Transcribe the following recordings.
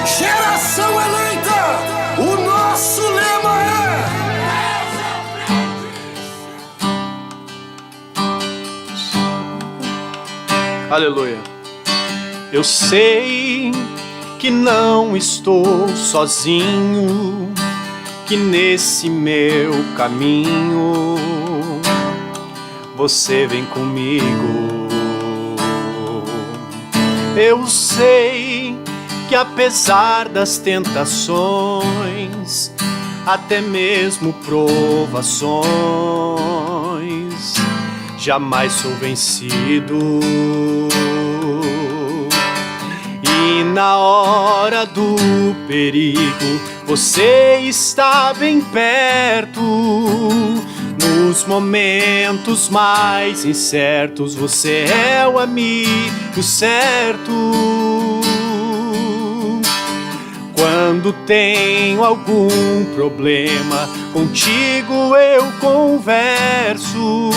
Geração eleita, o nosso lema é Aleluia. Eu sei que não estou sozinho, que nesse meu caminho você vem comigo. Eu sei que apesar das tentações, até mesmo provações, jamais sou vencido. E na hora do perigo, você está bem perto. Nos momentos mais incertos, você é o amigo certo. Quando tenho algum problema, contigo eu converso.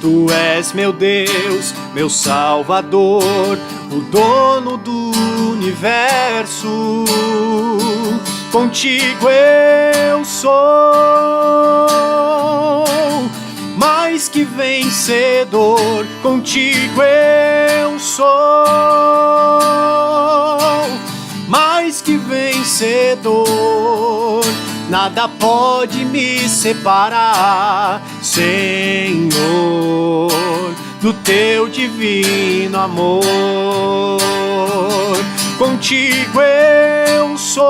Tu és meu Deus, meu Salvador, o dono do universo. Contigo eu sou mais que vencedor. Contigo eu sou mais que vencedor. Nada pode me separar, Senhor, do teu divino amor. Contigo eu sou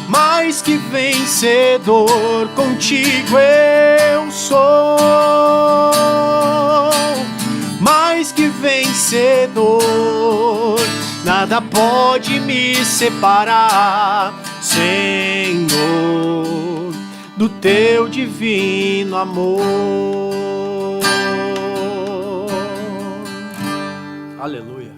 mais que vencedor. Contigo eu sou mais que vencedor. Nada pode me separar, Senhor, do teu divino amor. Aleluia.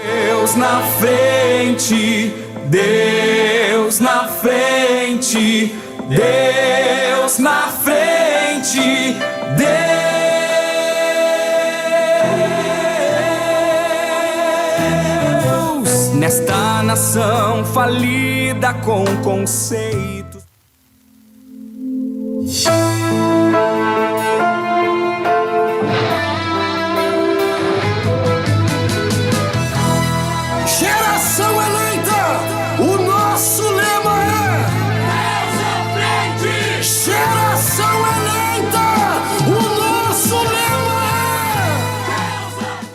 Deus na frente, Deus na frente, Deus na frente, Deus nesta nação falida com conceitos. Geração eleita, o nosso lema é Deus à frente. Geração eleita, o nosso lema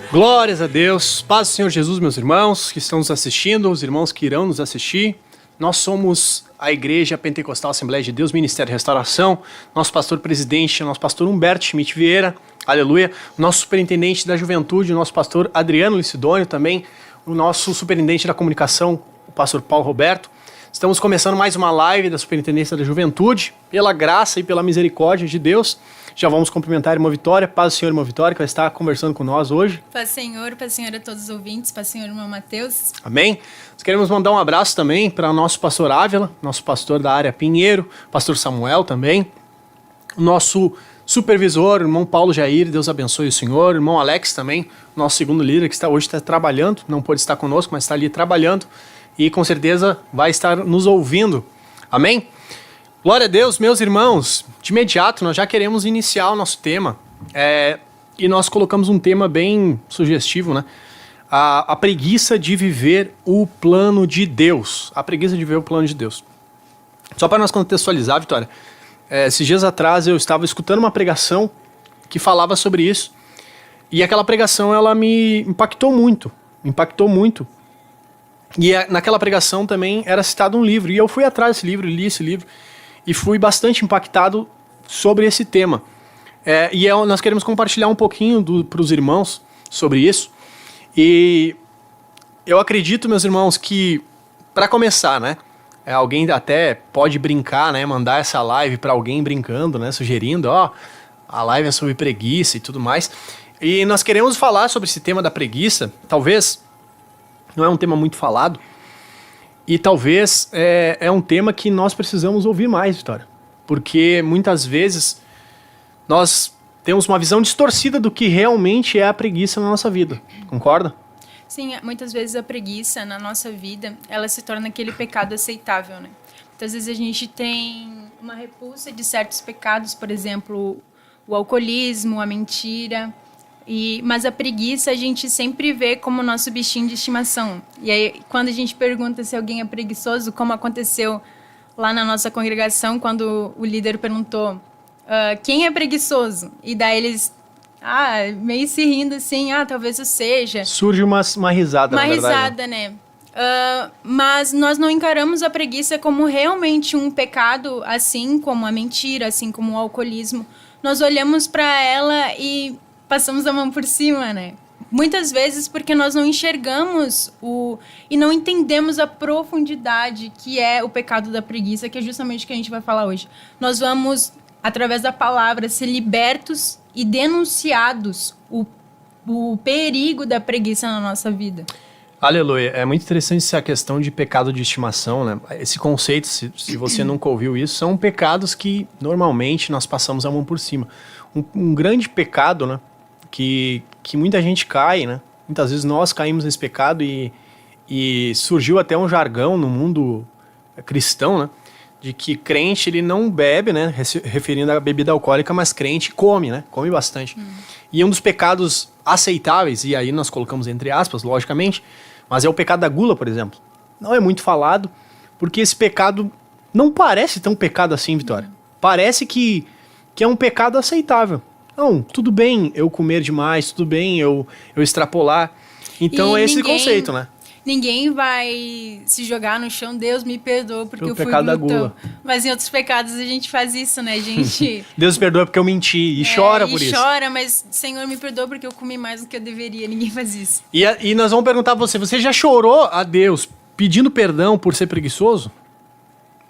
é Glórias a Deus, paz do Senhor Jesus, meus irmãos que estão nos assistindo, os irmãos que irão nos assistir. Nós somos a Igreja Pentecostal Assembleia de Deus, Ministério de Restauração. Nosso pastor presidente é o nosso pastor Humberto Schmidt Vieira, aleluia. Nosso superintendente da juventude, o nosso pastor Adriano Licidônio também. O nosso superintendente da comunicação, o pastor Paulo Roberto. Estamos começando mais uma live da Superintendência da Juventude. Pela graça e pela misericórdia de Deus, já vamos cumprimentar a irmã Vitória. Paz do Senhor, irmã Vitória, que vai estar conversando com nós hoje. Paz Senhor a todos os ouvintes, paz Senhor, irmão Mateus. Amém? Nós queremos mandar um abraço também para o nosso pastor Ávila, nosso pastor da área Pinheiro, pastor Samuel também, o nosso supervisor, irmão Paulo Jair, Deus abençoe o senhor, irmão Alex também, nosso segundo líder que hoje está trabalhando, não pôde estar conosco, mas está ali trabalhando e com certeza vai estar nos ouvindo. Amém? Glória a Deus, meus irmãos. De imediato nós já queremos iniciar o nosso tema e nós colocamos um tema bem sugestivo, né? A preguiça de viver o plano de Deus. A preguiça de viver o plano de Deus. Só para nós contextualizar, Vitória, esses dias atrás eu estava escutando uma pregação que falava sobre isso. E aquela pregação, ela me impactou muito. E naquela pregação também era citado um livro. E eu fui atrás desse livro, li esse livro. E fui bastante impactado sobre esse tema. Nós queremos compartilhar um pouquinho para os irmãos sobre isso. E eu acredito, meus irmãos, que para começar, né? Alguém até pode brincar, né? Mandar essa live para alguém brincando, né? Sugerindo, a live é sobre preguiça e tudo mais. E nós queremos falar sobre esse tema da preguiça. Talvez não é um tema muito falado. E talvez é um tema que nós precisamos ouvir mais, Vitória. Porque muitas vezes nós temos uma visão distorcida do que realmente é a preguiça na nossa vida. Concorda? Sim, muitas vezes a preguiça na nossa vida, ela se torna aquele pecado aceitável, né? Muitas vezes a gente tem uma repulsa de certos pecados, por exemplo, o alcoolismo, a mentira. Mas a preguiça a gente sempre vê como nosso bichinho de estimação. E aí, quando a gente pergunta se alguém é preguiçoso, como aconteceu lá na nossa congregação, quando o líder perguntou quem é preguiçoso? E daí eles, meio se rindo assim, talvez eu seja. Surge uma risada, na verdade. Uma risada, né? Mas nós não encaramos a preguiça como realmente um pecado, assim como a mentira, assim como o alcoolismo. Nós olhamos para ela e passamos a mão por cima, né? Muitas vezes porque nós não enxergamos e não entendemos a profundidade que é o pecado da preguiça, que é justamente o que a gente vai falar hoje. Nós vamos, através da palavra, ser libertos e denunciados o perigo da preguiça na nossa vida. Aleluia. É muito interessante essa questão de pecado de estimação, né? Esse conceito, se você nunca ouviu isso, são pecados que normalmente nós passamos a mão por cima. Um grande pecado, né? Que muita gente cai, né? Muitas vezes nós caímos nesse pecado e surgiu até um jargão no mundo cristão, né? De que crente, ele não bebe, né? Referindo à bebida alcoólica, mas crente come, né? Come bastante. E um dos pecados aceitáveis, e aí nós colocamos entre aspas, logicamente, mas é o pecado da gula, por exemplo. Não é muito falado, porque esse pecado não parece tão pecado assim, Vitória. Parece que é um pecado aceitável. Não, tudo bem eu comer demais, tudo bem eu extrapolar. Então é esse conceito, né? Ninguém vai se jogar no chão, Deus me perdoa porque eu fui pecado da glutão. gula. Mas em outros pecados a gente faz isso, né, gente? Deus me perdoa porque eu menti e chora por isso. E chora, mas Senhor me perdoa porque eu comi mais do que eu deveria. Ninguém faz isso. E nós vamos perguntar pra você já chorou a Deus pedindo perdão por ser preguiçoso?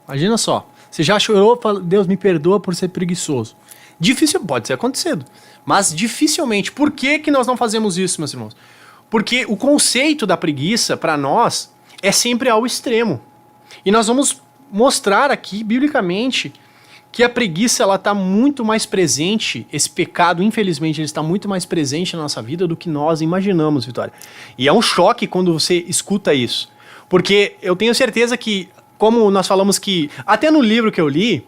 Imagina só, você já chorou, Deus me perdoa por ser preguiçoso. Difícil, pode ter acontecido, mas dificilmente. Por que nós não fazemos isso, meus irmãos? Porque o conceito da preguiça, para nós, é sempre ao extremo. E nós vamos mostrar aqui, biblicamente, que a preguiça ela está muito mais presente, esse pecado, infelizmente, ele está muito mais presente na nossa vida do que nós imaginamos, Vitória. E é um choque quando você escuta isso. Porque eu tenho certeza que, como nós falamos que, até no livro que eu li,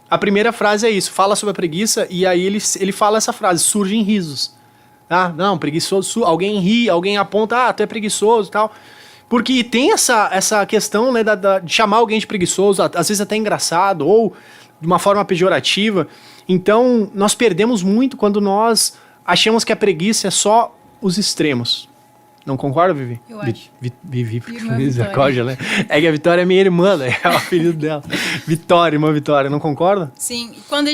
a primeira frase é isso, fala sobre a preguiça, e aí ele fala essa frase, surgem risos. Não, preguiçoso, alguém ri, alguém aponta, tu é preguiçoso e tal. Porque tem essa questão, né, de chamar alguém de preguiçoso, às vezes até engraçado, ou de uma forma pejorativa. Então, nós perdemos muito quando nós achamos que a preguiça é só os extremos. Não concorda, Vivi? Eu acho. Vivi, misericórdia, né? É que a Vitória é minha irmã, né? É o apelido dela. Vitória, irmã Vitória, não concorda? Sim, quando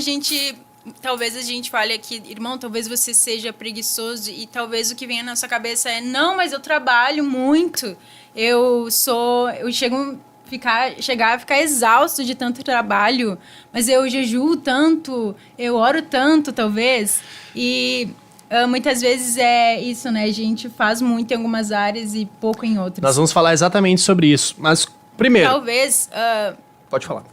talvez a gente fale aqui, irmão, talvez você seja preguiçoso e talvez o que venha na sua cabeça é, não, mas eu trabalho muito, eu chegar a ficar exausto de tanto trabalho, mas eu jejuo tanto, eu oro tanto, talvez, e muitas vezes é isso, né, a gente faz muito em algumas áreas e pouco em outras. Nós vamos falar exatamente sobre isso, mas primeiro... Talvez... Pode falar.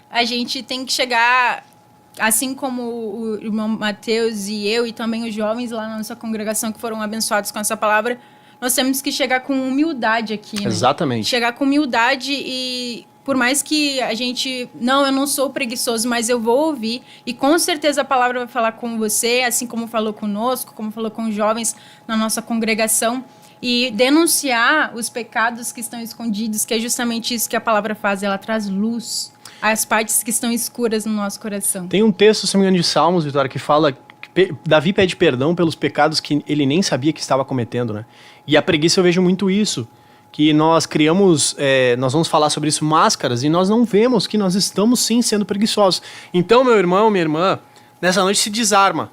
A gente tem que chegar... Assim como o irmão Mateus e eu, e também os jovens lá na nossa congregação que foram abençoados com essa palavra, nós temos que chegar com humildade aqui, né? Exatamente. Chegar com humildade e, por mais que a gente... Não, eu não sou preguiçoso, mas eu vou ouvir. E com certeza a palavra vai falar com você, assim como falou conosco, como falou com os jovens na nossa congregação. E denunciar os pecados que estão escondidos, que é justamente isso que a palavra faz. Ela traz luz as partes que estão escuras no nosso coração. Tem um texto, se não me engano, de Salmos, Vitória, que fala que Davi pede perdão pelos pecados que ele nem sabia que estava cometendo, né? E a preguiça eu vejo muito isso, que nós criamos, nós vamos falar sobre isso, máscaras, e nós não vemos que nós estamos sim sendo preguiçosos. Então, meu irmão, minha irmã, nessa noite se desarma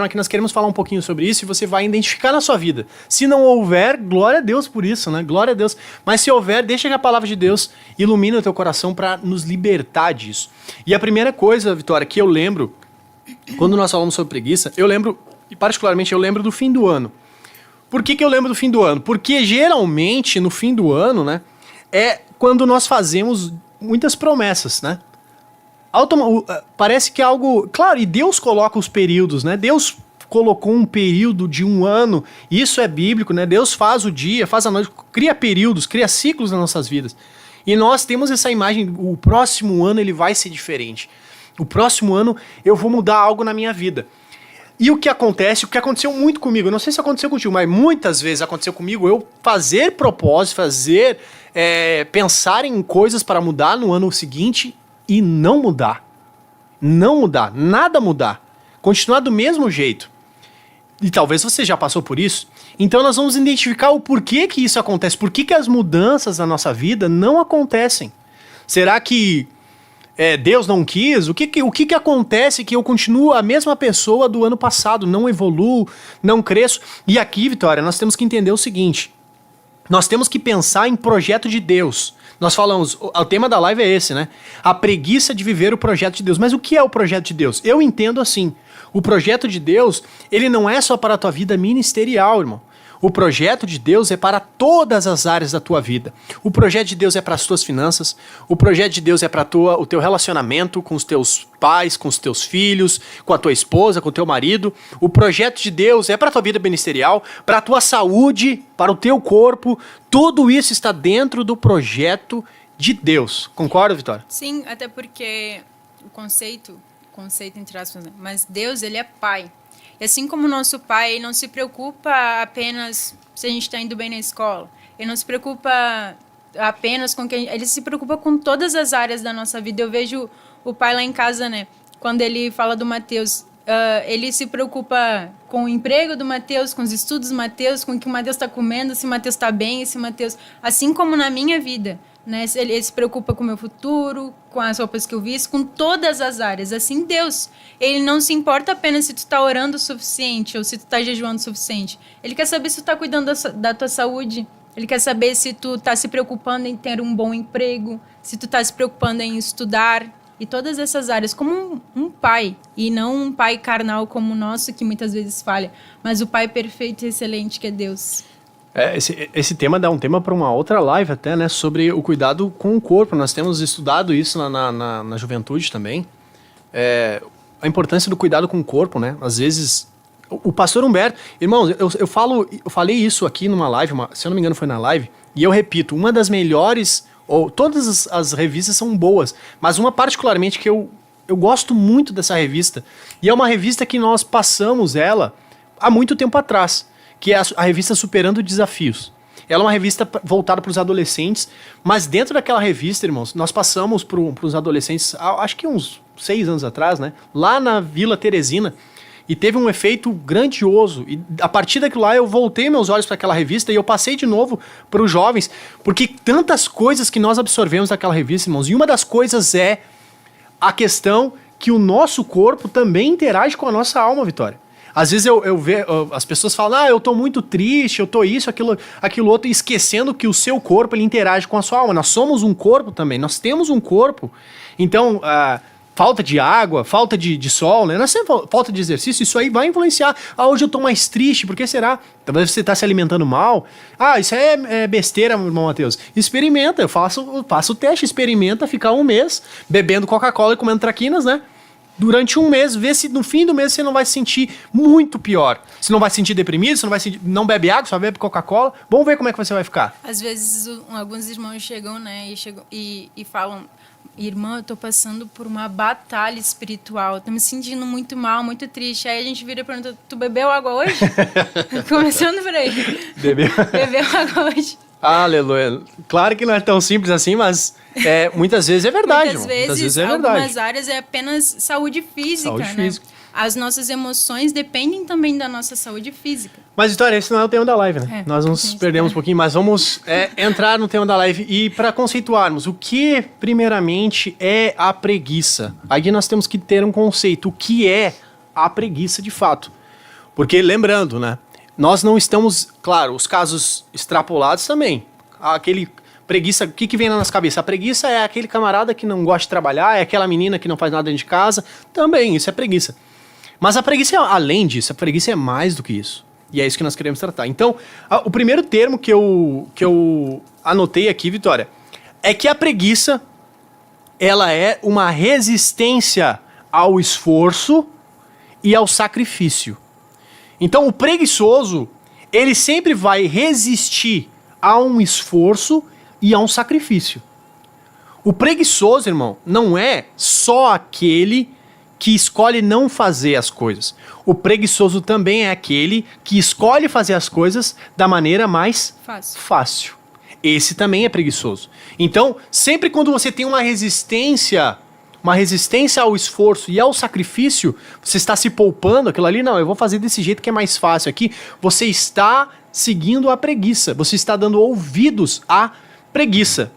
que nós queremos falar um pouquinho sobre isso e você vai identificar na sua vida. Se não houver, glória a Deus por isso, né? Glória a Deus. Mas se houver, deixa que a palavra de Deus ilumine o teu coração para nos libertar disso. E a primeira coisa, Vitória, que eu lembro, quando nós falamos sobre preguiça, eu lembro, e particularmente eu lembro do fim do ano. Por que eu lembro do fim do ano? Porque geralmente no fim do ano, né, é quando nós fazemos muitas promessas, né? Parece que é algo... Claro, e Deus coloca os períodos, né? Deus colocou um período de 1 ano, isso é bíblico, né? Deus faz o dia, faz a noite, cria períodos, cria ciclos nas nossas vidas. E nós temos essa imagem, o próximo ano ele vai ser diferente. O próximo ano eu vou mudar algo na minha vida. E o que aconteceu muito comigo, eu não sei se aconteceu contigo, mas muitas vezes aconteceu comigo, eu fazer propósitos, pensar em coisas para mudar no ano seguinte e não mudar. Não mudar, nada mudar. Continuar do mesmo jeito. E talvez você já passou por isso. Então nós vamos identificar o porquê que isso acontece, por que as mudanças na nossa vida não acontecem. Será que Deus não quis? O que acontece que eu continuo a mesma pessoa do ano passado, não evoluo, não cresço? E aqui, Vitória, nós temos que entender o seguinte, nós temos que pensar em projeto de Deus. Nós falamos, o tema da live é esse, né? A preguiça de viver o projeto de Deus. Mas o que é o projeto de Deus? Eu entendo assim, o projeto de Deus, ele não é só para a tua vida ministerial, irmão. O projeto de Deus é para todas as áreas da tua vida. O projeto de Deus é para as tuas finanças. O projeto de Deus é para o teu relacionamento com os teus pais, com os teus filhos, com a tua esposa, com o teu marido. O projeto de Deus é para a tua vida ministerial, para a tua saúde, para o teu corpo. Tudo isso está dentro do projeto de Deus. Concorda, Vitória? Sim, até porque o conceito entre aspas, né? Mas Deus, ele é pai. E assim como o nosso pai, ele não se preocupa apenas se a gente está indo bem na escola. Ele não se preocupa apenas com quem... Ele se preocupa com todas as áreas da nossa vida. Eu vejo o pai lá em casa, né? Quando ele fala do Mateus, ele se preocupa com o emprego do Mateus, com os estudos do Mateus, com o que o Mateus está comendo, se o Mateus está bem, se o Mateus... Assim como na minha vida, né? Ele se preocupa com o meu futuro, com as roupas que eu visto, com todas as áreas. Assim, Deus, ele não se importa apenas se tu tá orando o suficiente ou se tu tá jejuando o suficiente. Ele quer saber se tu tá cuidando da tua saúde. Ele quer saber se tu tá se preocupando em ter um bom emprego, se tu tá se preocupando em estudar. E todas essas áreas, como um pai, e não um pai carnal como o nosso, que muitas vezes falha, mas o pai perfeito e excelente que é Deus. Esse tema dá um tema para uma outra live até, né? Sobre o cuidado com o corpo. Nós temos estudado isso na juventude também. A importância do cuidado com o corpo, né? Às vezes, o pastor Humberto... Irmãos, eu falei isso aqui numa live, se eu não me engano foi na live, e eu repito, uma das melhores... todas as revistas são boas, mas uma particularmente que eu gosto muito dessa revista, e é uma revista que nós passamos ela há muito tempo atrás, que é a revista Superando Desafios. Ela é uma revista voltada para os adolescentes, mas dentro daquela revista, irmãos, nós passamos para os adolescentes, acho que uns 6 anos atrás, né? Lá na Vila Teresina, e teve um efeito grandioso. E a partir daquilo lá eu voltei meus olhos para aquela revista e eu passei de novo para os jovens, porque tantas coisas que nós absorvemos daquela revista, irmãos, e uma das coisas é a questão que o nosso corpo também interage com a nossa alma, Vitória. Às vezes eu vejo, as pessoas falam, eu tô muito triste, eu tô isso, aquilo outro, esquecendo que o seu corpo ele interage com a sua alma. Nós somos um corpo também, nós temos um corpo. Então, falta de água, falta de sol, né? Nós temos falta de exercício, isso aí vai influenciar. Hoje eu tô mais triste, por que será? Talvez você tá se alimentando mal. Isso é besteira, meu irmão Mateus. Experimenta, eu faço o teste, experimenta ficar 1 mês bebendo Coca-Cola e comendo traquinas, né? Durante 1 mês, vê se no fim do mês você não vai se sentir muito pior. Você não vai se sentir deprimido, você não bebe água, só bebe Coca-Cola. Vamos ver como é que você vai ficar. Às vezes, alguns irmãos chegam, né, e falam, irmã, eu tô passando por uma batalha espiritual, tô me sentindo muito mal, muito triste. Aí a gente vira e pergunta, tu bebeu água hoje? Começando por aí. Bebeu água hoje? Aleluia. Claro que não é tão simples assim, mas muitas vezes é verdade. Muitas vezes é verdade. Algumas áreas é apenas saúde física, né? As nossas emoções dependem também da nossa saúde física. Mas, Vitória, esse não é o tema da live, né? Nós nos perdemos um pouquinho, mas vamos entrar no tema da live. E para conceituarmos, o que, primeiramente, é a preguiça? Aqui nós temos que ter um conceito. O que é a preguiça, de fato? Porque, lembrando, né? Nós não estamos... Claro, os casos extrapolados também. Aquele... Preguiça, o que vem na nossa cabeça? A preguiça é aquele camarada que não gosta de trabalhar, é aquela menina que não faz nada dentro de casa. Também, isso é preguiça. Mas a preguiça, além disso, a preguiça é mais do que isso. E é isso que nós queremos tratar. Então, o primeiro termo que eu anotei aqui, Vitória, é que a preguiça, ela é uma resistência ao esforço e ao sacrifício. Então o preguiçoso, ele sempre vai resistir a um esforço e a um sacrifício. O preguiçoso, irmão, não é só aquele que escolhe não fazer as coisas. O preguiçoso também é aquele que escolhe fazer as coisas da maneira mais fácil. Esse também é preguiçoso. Então, sempre quando você tem uma resistência ao esforço e ao sacrifício, você está se poupando aquilo ali, não, eu vou fazer desse jeito que é mais fácil aqui, você está seguindo a preguiça, você está dando ouvidos à preguiça.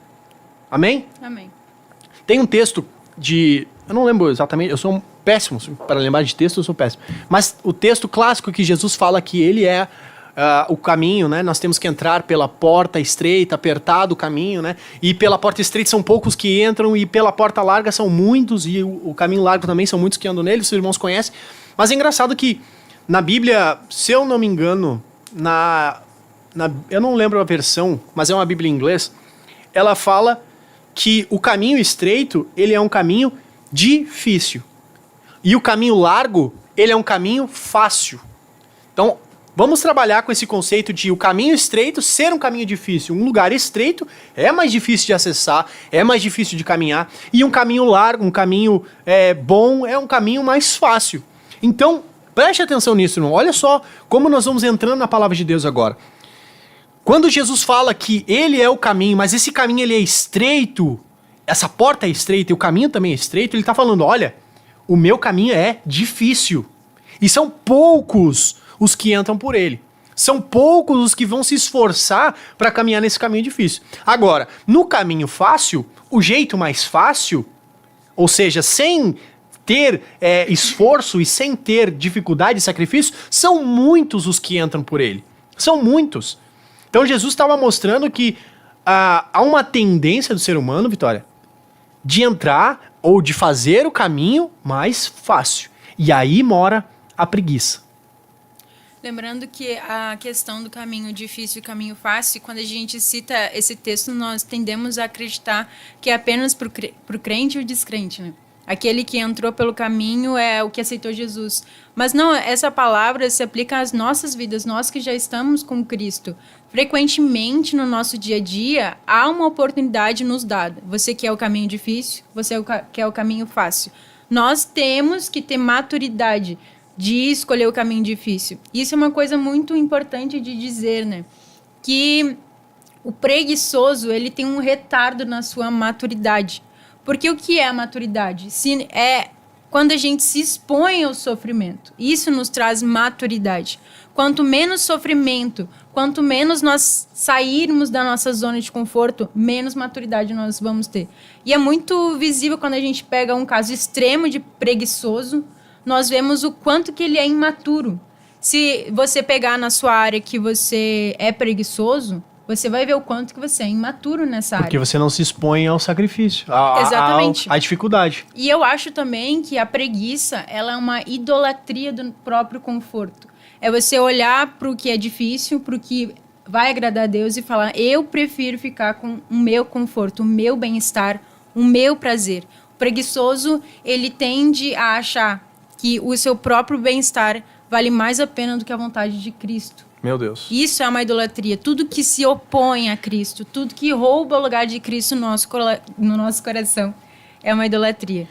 Amém? Amém. Tem um texto eu não lembro exatamente, eu sou um péssimo, para lembrar de texto eu sou péssimo, mas o texto clássico que Jesus fala que ele é o caminho, né? Nós temos que entrar pela porta estreita, apertado o caminho, né? E pela porta estreita são poucos que entram e pela porta larga são muitos e o caminho largo também são muitos que andam nele, os irmãos conhecem. Mas é engraçado que na Bíblia, se eu não me engano, eu não lembro a versão, mas é uma Bíblia em inglês, ela fala que o caminho estreito, ele é um caminho difícil. E o caminho largo, ele é um caminho fácil. Então, vamos trabalhar com esse conceito de o caminho estreito ser um caminho difícil. Um lugar estreito é mais difícil de acessar, é mais difícil de caminhar. E um caminho largo, um caminho bom, é um caminho mais fácil. Então, preste atenção nisso, irmão. Olha só como nós vamos entrando na palavra de Deus agora. Quando Jesus fala que ele é o caminho, mas esse caminho ele é estreito, essa porta é estreita e o caminho também é estreito, ele está falando, olha, o meu caminho é difícil. E são poucos os que entram por ele. São poucos os que vão se esforçar para caminhar nesse caminho difícil. Agora, no caminho fácil, o jeito mais fácil, ou seja, sem ter esforço e sem ter dificuldade e sacrifício, são muitos os que entram por ele. São muitos. Então Jesus estava mostrando que há uma tendência do ser humano, Vitória, de entrar ou de fazer o caminho mais fácil. E aí mora a preguiça. Lembrando que a questão do caminho difícil e caminho fácil, quando a gente cita esse texto, nós tendemos a acreditar que é apenas para o crente e o descrente, né? Aquele que entrou pelo caminho é o que aceitou Jesus. Mas não, essa palavra se aplica às nossas vidas, nós que já estamos com Cristo. Frequentemente, no nosso dia a dia, há uma oportunidade nos dada. Você quer o caminho difícil, você quer o caminho fácil. Nós temos que ter maturidade de escolher o caminho difícil. Isso é uma coisa muito importante de dizer, né? Que o preguiçoso, ele tem um retardo na sua maturidade. Porque o que é a maturidade? É quando a gente se expõe ao sofrimento. Isso nos traz maturidade. Quanto menos sofrimento, quanto menos nós sairmos da nossa zona de conforto, menos maturidade nós vamos ter. E é muito visível quando a gente pega um caso extremo de preguiçoso, nós vemos o quanto que ele é imaturo. Se você pegar na sua área que você é preguiçoso, você vai ver o quanto que você é imaturo nessa área. Porque você não se expõe ao sacrifício, Exatamente. à dificuldade. E eu acho também que a preguiça, ela é uma idolatria do próprio conforto. É você olhar para o que é difícil, para o que vai agradar a Deus e falar, eu prefiro ficar com o meu conforto, o meu bem-estar, o meu prazer. O preguiçoso, ele tende a achar que o seu próprio bem-estar vale mais a pena do que a vontade de Cristo. Meu Deus. Isso é uma idolatria. Tudo que se opõe a Cristo, tudo que rouba o lugar de Cristo no nosso coração é uma idolatria.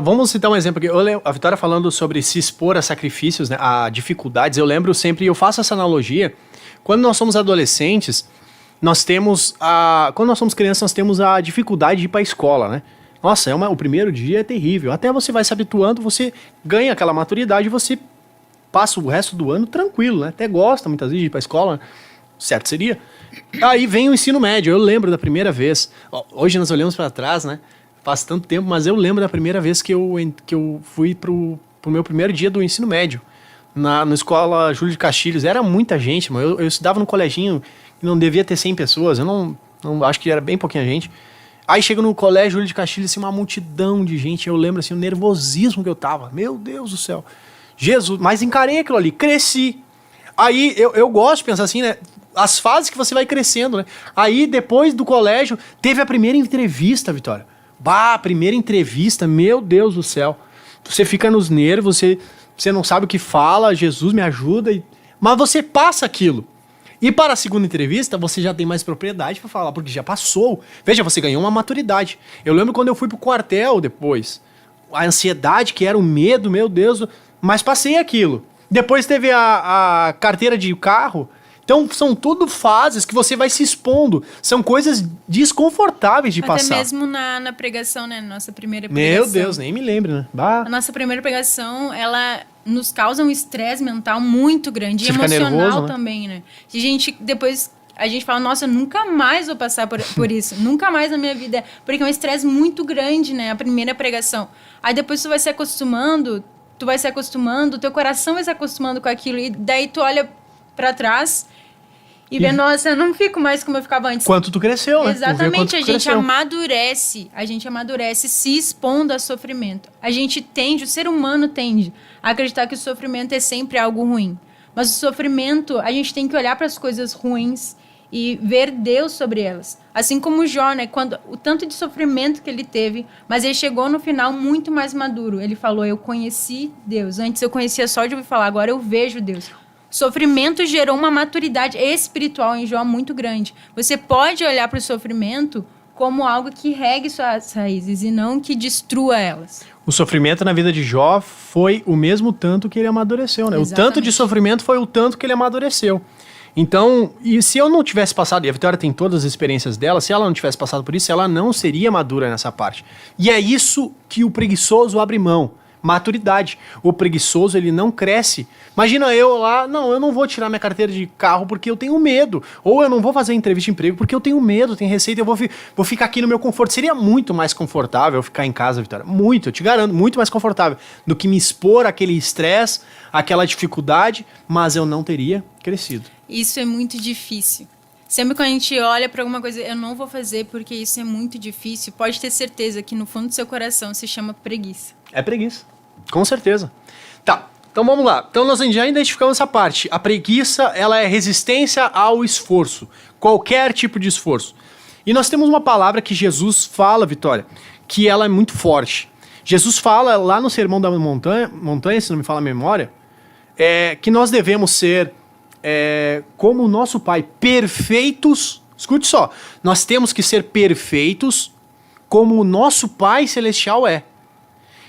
Vamos citar um exemplo aqui. A Vitória falando sobre se expor a sacrifícios, né, a dificuldades. Eu lembro sempre, eu faço essa analogia, quando nós somos adolescentes, quando nós somos crianças, nós temos a dificuldade de ir para a escola, né? Nossa, o primeiro dia é terrível. Até você vai se habituando, você ganha aquela maturidade, você passa o resto do ano tranquilo, né? Até gosta muitas vezes de ir pra escola, certo seria. Aí vem o ensino médio, eu lembro da primeira vez, hoje nós olhamos para trás, né? Faz tanto tempo, mas eu lembro da primeira vez que eu fui pro meu primeiro dia do ensino médio, na escola Júlio de Castilhos. Era muita gente, mano. Eu estudava num coleginho que não devia ter 100 pessoas, eu não acho que era bem pouquinha gente. Aí chego no colégio Júlio de Castilhos, assim, uma multidão de gente, eu lembro assim, o nervosismo que eu tava, meu Deus do céu. Jesus, mas encarei aquilo ali, cresci. Aí eu gosto de pensar assim, né? as fases que você vai crescendo, né? Aí, depois do colégio, teve a primeira entrevista, Vitória. Bah, a primeira entrevista, meu Deus do céu. Você fica nos nervos, você não sabe o que fala, Jesus me ajuda, mas você passa aquilo. E para a segunda entrevista, você já tem mais propriedade para falar, porque já passou. Veja, você ganhou uma maturidade. Eu lembro quando eu fui pro quartel depois, a ansiedade que era o medo, meu Deus, mas passei aquilo. Depois teve a carteira de carro. Então são tudo fases que você vai se expondo. São coisas desconfortáveis de passar. Até mesmo na pregação, né? Nossa primeira pregação. Meu Deus, nem me lembro, né? Bah. A nossa primeira pregação, ela nos causa um estresse mental muito grande. Você E fica emocional nervoso, né? também, né? E depois a gente fala, nossa, eu nunca mais vou passar por isso. Nunca mais na minha vida. Porque é um estresse muito grande, né? A primeira pregação. Aí depois tu vai se acostumando, teu coração vai se acostumando com aquilo. E daí tu olha pra trás e vê, nossa, eu não fico mais como eu ficava antes. Quanto tu cresceu, né? Exatamente, a gente cresceu. amadurece se expondo a sofrimento. A gente tende, o ser humano tende a acreditar que o sofrimento é sempre algo ruim. Mas o sofrimento, a gente tem que olhar para as coisas ruins e ver Deus sobre elas. Assim como Jó, né? O tanto de sofrimento que ele teve, mas ele chegou no final muito mais maduro. Ele falou, eu conheci Deus. Antes eu conhecia só de ouvir falar, agora eu vejo Deus. Sofrimento gerou uma maturidade espiritual em Jó muito grande. Você pode olhar para o sofrimento como algo que regue suas raízes e não que destrua elas. O sofrimento na vida de Jó foi o mesmo tanto que ele amadureceu, né? Exatamente. O tanto de sofrimento foi o tanto que ele amadureceu. Então, e se eu não tivesse passado, e a Vitória tem todas as experiências dela, se ela não tivesse passado por isso, ela não seria madura nessa parte. E é isso que o preguiçoso abre mão. Maturidade. O preguiçoso, ele não cresce. Imagina eu lá, não, eu não vou tirar minha carteira de carro porque eu tenho medo. Ou eu não vou fazer entrevista de emprego porque eu tenho medo, tenho receita, eu vou ficar aqui no meu conforto. Seria muito mais confortável ficar em casa, Vitória. Muito, eu te garanto, muito mais confortável do que me expor àquele estresse, àquela dificuldade, mas eu não teria crescido. Isso é muito difícil. Sempre que a gente olha para alguma coisa, eu não vou fazer porque isso é muito difícil, pode ter certeza que no fundo do seu coração se chama preguiça. É preguiça, com certeza. Tá, então vamos lá. Então nós já identificamos essa parte. A preguiça, ela é resistência ao esforço. Qualquer tipo de esforço. E nós temos uma palavra que Jesus fala, Vitória, que ela é muito forte. Jesus fala lá no Sermão da Montanha, se não me fala a memória, que nós devemos ser como o nosso Pai, perfeitos. Escute só, nós temos que ser perfeitos como o nosso Pai Celestial é.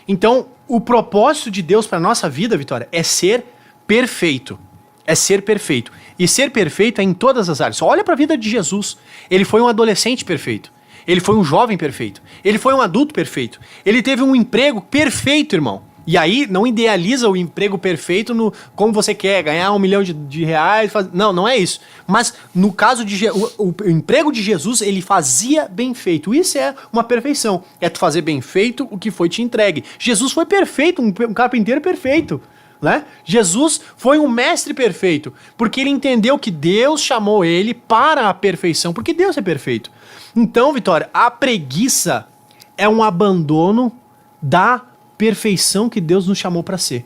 Então, o propósito de Deus para a nossa vida, Vitória, é ser perfeito. É ser perfeito. E ser perfeito é em todas as áreas. Só olha para a vida de Jesus. Ele foi um adolescente perfeito. Ele foi um jovem perfeito. Ele foi um adulto perfeito. Ele teve um emprego perfeito, irmão. E aí, não idealiza o emprego perfeito no como você quer, ganhar 1 milhão de reais. Não é isso. Mas no caso de o emprego de Jesus, ele fazia bem feito. Isso é uma perfeição. É tu fazer bem feito o que foi te entregue. Jesus foi perfeito, um carpinteiro perfeito. Né? Jesus foi um mestre perfeito, porque ele entendeu que Deus chamou ele para a perfeição, porque Deus é perfeito. Então, Vitória, a preguiça é um abandono da perfeição que Deus nos chamou para ser.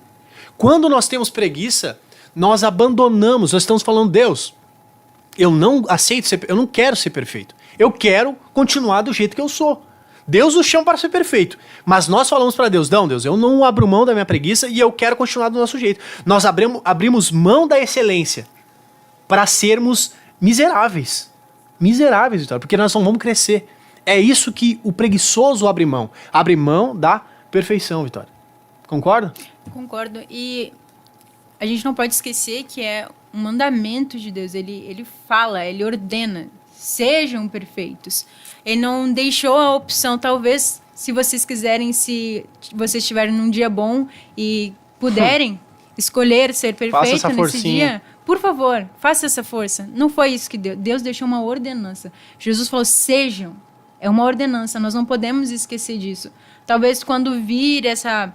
Quando nós temos preguiça, nós abandonamos, nós estamos falando, Deus, eu não aceito ser, eu não quero ser perfeito. Eu quero continuar do jeito que eu sou. Deus nos chama para ser perfeito. Mas nós falamos para Deus, não, Deus, eu não abro mão da minha preguiça e eu quero continuar do nosso jeito. Nós abrimos mão da excelência para sermos miseráveis. Miseráveis, Vitória, porque nós não vamos crescer. É isso que o preguiçoso abre mão. Abre mão da perfeição, Vitória. Concorda? Concordo. E a gente não pode esquecer que é um mandamento de Deus. Ele fala, ele ordena, sejam perfeitos. Ele não deixou a opção, talvez, se vocês quiserem, se vocês estiverem num dia bom e puderem escolher ser perfeito nesse dia, por favor, faça essa força. Não foi isso que Deus deixou uma ordenança. Jesus falou, sejam. É uma ordenança, nós não podemos esquecer disso. Talvez quando vir essa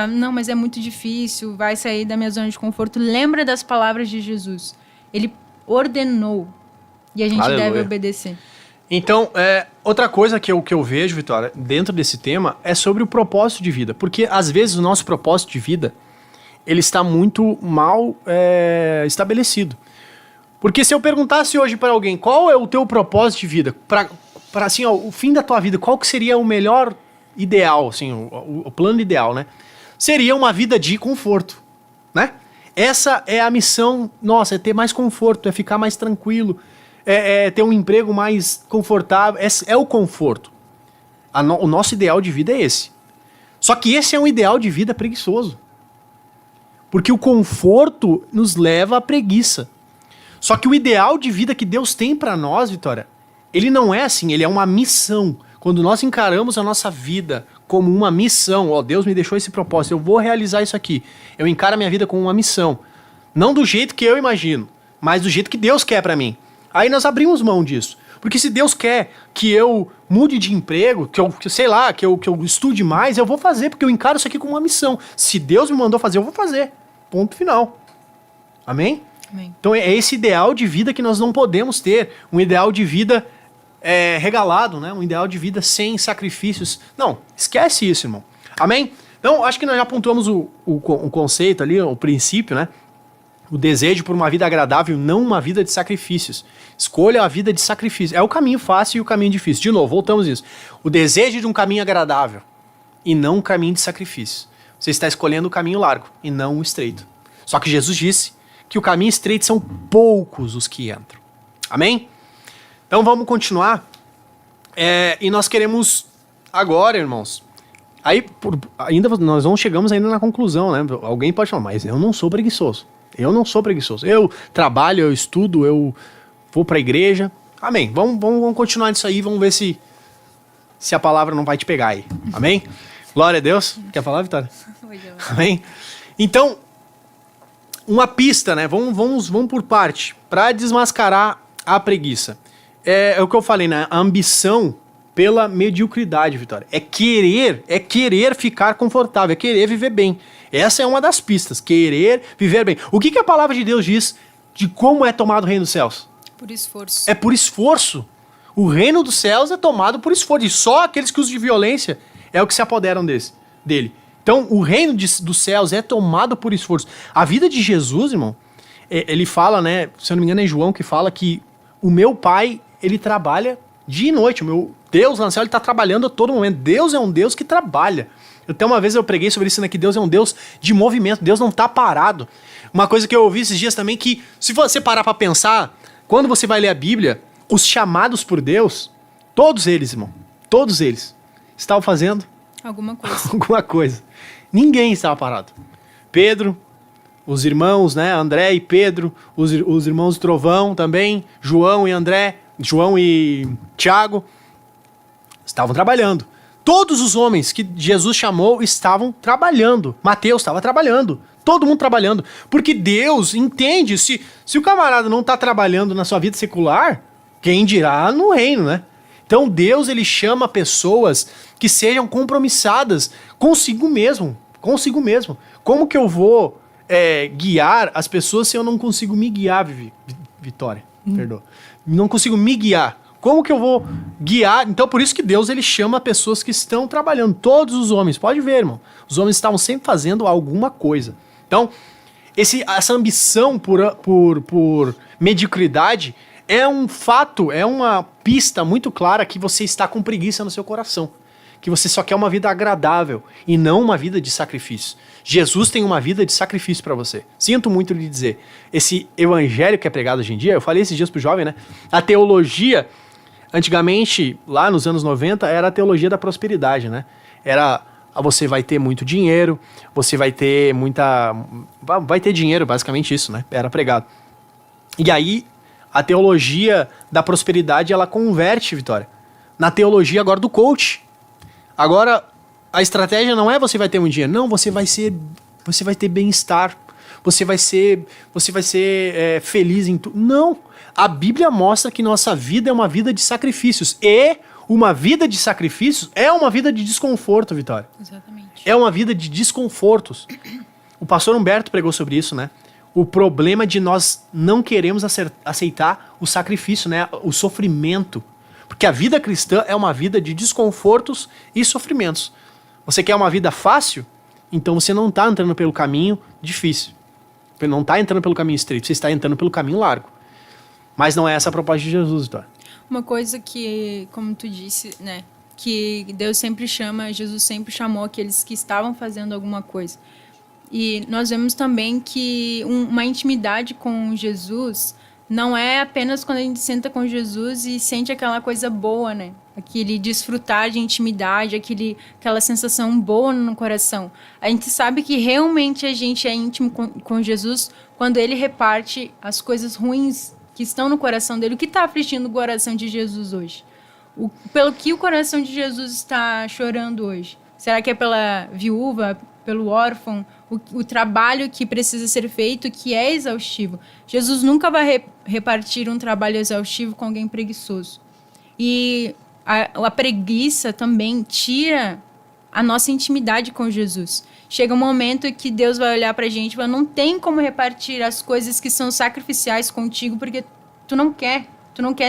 não, mas é muito difícil, vai sair da minha zona de conforto, lembra das palavras de Jesus. Ele ordenou e a gente deve obedecer. Então, outra coisa que eu vejo, Vitória, dentro desse tema, é sobre o propósito de vida. Porque, às vezes, o nosso propósito de vida, ele está muito mal estabelecido. Porque se eu perguntasse hoje para alguém qual é o teu propósito de vida, para assim, ó, o fim da tua vida, qual que seria o melhor ideal, assim, o plano ideal, né? Seria uma vida de conforto, né? Essa é a missão nossa, é ter mais conforto, é ficar mais tranquilo, é ter um emprego mais confortável, é o conforto. O nosso ideal de vida é esse. Só que esse é um ideal de vida preguiçoso. Porque o conforto nos leva à preguiça. Só que o ideal de vida que Deus tem para nós, Vitória, ele não é assim, ele é uma missão. Quando nós encaramos a nossa vida como uma missão, ó, Deus me deixou esse propósito, eu vou realizar isso aqui. Eu encaro a minha vida como uma missão. Não do jeito que eu imagino, mas do jeito que Deus quer para mim. Aí nós abrimos mão disso. Porque se Deus quer que eu mude de emprego, que eu estude mais, eu vou fazer, porque eu encaro isso aqui como uma missão. Se Deus me mandou fazer, eu vou fazer. Ponto final. Amém? Amém. Então é esse ideal de vida que nós não podemos ter. Um ideal de vida regalado, né? Um ideal de vida sem sacrifícios. Não, esquece isso, irmão. Amém? Então, acho que nós já pontuamos o conceito ali, o princípio, né? O desejo por uma vida agradável, não uma vida de sacrifícios. Escolha a vida de sacrifício. É o caminho fácil e o caminho difícil. De novo, voltamos nisso. O desejo de um caminho agradável e não um caminho de sacrifício. Você está escolhendo o caminho largo e não o estreito. Só que Jesus disse que o caminho estreito são poucos os que entram. Amém? Então vamos continuar. E nós queremos agora, irmãos. Aí ainda nós não chegamos ainda na conclusão, né? Alguém pode falar, mas eu não sou preguiçoso. Eu não sou preguiçoso. Eu trabalho, eu estudo, eu vou para a igreja. Amém. Vamos continuar nisso aí, vamos ver se a palavra não vai te pegar aí. Amém? Glória a Deus. Quer falar, Vitória? Amém? Então, uma pista, né? Vamos por parte, para desmascarar a preguiça. É o que eu falei, né? A ambição pela mediocridade, Vitória. É querer ficar confortável, é querer viver bem. Essa é uma das pistas, querer viver bem. O que a palavra de Deus diz de como é tomado o reino dos céus? Por esforço. É por esforço. O reino dos céus é tomado por esforço. E só aqueles que usam de violência é o que se apoderam dele. Então, o reino dos céus é tomado por esforço. A vida de Jesus, irmão, ele fala, né? Se eu não me engano é João que fala que o meu pai, ele trabalha dia e noite. O meu Deus lá no céu, ele está trabalhando a todo momento. Deus é um Deus que trabalha. Até uma vez eu preguei sobre isso, né? Que Deus é um Deus de movimento. Deus não está parado. Uma coisa que eu ouvi esses dias também, que se você parar para pensar, quando você vai ler a Bíblia, os chamados por Deus, todos eles, irmão, todos eles, estavam fazendo alguma coisa. alguma coisa. Ninguém estava parado. Pedro, os irmãos, né? André e Pedro, os irmãos Trovão também, João e Tiago, estavam trabalhando. Todos os homens que Jesus chamou estavam trabalhando. Mateus estava trabalhando. Todo mundo trabalhando. Porque Deus entende, se o camarada não está trabalhando na sua vida secular, quem dirá no reino, né? Então Deus, ele chama pessoas que sejam compromissadas consigo mesmo. Consigo mesmo. Como que eu vou guiar as pessoas se eu não consigo me guiar, Vitória? Perdoa. Não consigo me guiar. Como que eu vou guiar? Então, por isso que Deus, ele chama pessoas que estão trabalhando. Todos os homens. Pode ver, irmão. Os homens estavam sempre fazendo alguma coisa. Então, essa ambição por mediocridade é um fato, é uma pista muito clara que você está com preguiça no seu coração. Que você só quer uma vida agradável e não uma vida de sacrifício. Jesus tem uma vida de sacrifício para você. Sinto muito lhe dizer. Esse evangelho que é pregado hoje em dia, eu falei esses dias pro jovem, né? A teologia, antigamente, lá nos anos 90, era a teologia da prosperidade, né? Era, você vai ter muito dinheiro, você vai ter vai ter dinheiro, basicamente isso, né? Era pregado. E aí, a teologia da prosperidade, ela converte, Vitória, na teologia agora do coach. Agora, a estratégia não é você vai ter muito dinheiro. Não, você vai ter bem-estar. Você vai ser feliz em tudo. Não. A Bíblia mostra que nossa vida é uma vida de sacrifícios. E uma vida de sacrifícios é uma vida de desconforto, Vitória. Exatamente. É uma vida de desconfortos. O pastor Humberto pregou sobre isso, né? O problema de nós não queremos aceitar o sacrifício, né? O sofrimento. Porque a vida cristã é uma vida de desconfortos e sofrimentos. Você quer uma vida fácil? Então você não está entrando pelo caminho difícil. Você não está entrando pelo caminho estreito, você está entrando pelo caminho largo. Mas não é essa a proposta de Jesus, Vitória. Uma coisa que, como tu disse, né, que Deus sempre chama, Jesus sempre chamou aqueles que estavam fazendo alguma coisa. E nós vemos também que uma intimidade com Jesus não é apenas quando a gente senta com Jesus e sente aquela coisa boa, né? Aquele desfrutar de intimidade, aquela sensação boa no coração. A gente sabe que realmente a gente é íntimo com Jesus quando ele reparte as coisas ruins que estão no coração dele. O que está afligindo o coração de Jesus hoje? Pelo que o coração de Jesus está chorando hoje? Será que é pela viúva, pelo órfão, o trabalho que precisa ser feito, que é exaustivo? Jesus nunca vai repartir um trabalho exaustivo com alguém preguiçoso. E a preguiça também tira a nossa intimidade com Jesus. Chega um momento que Deus vai olhar pra gente e falar, não tem como repartir as coisas que são sacrificiais contigo, porque tu não quer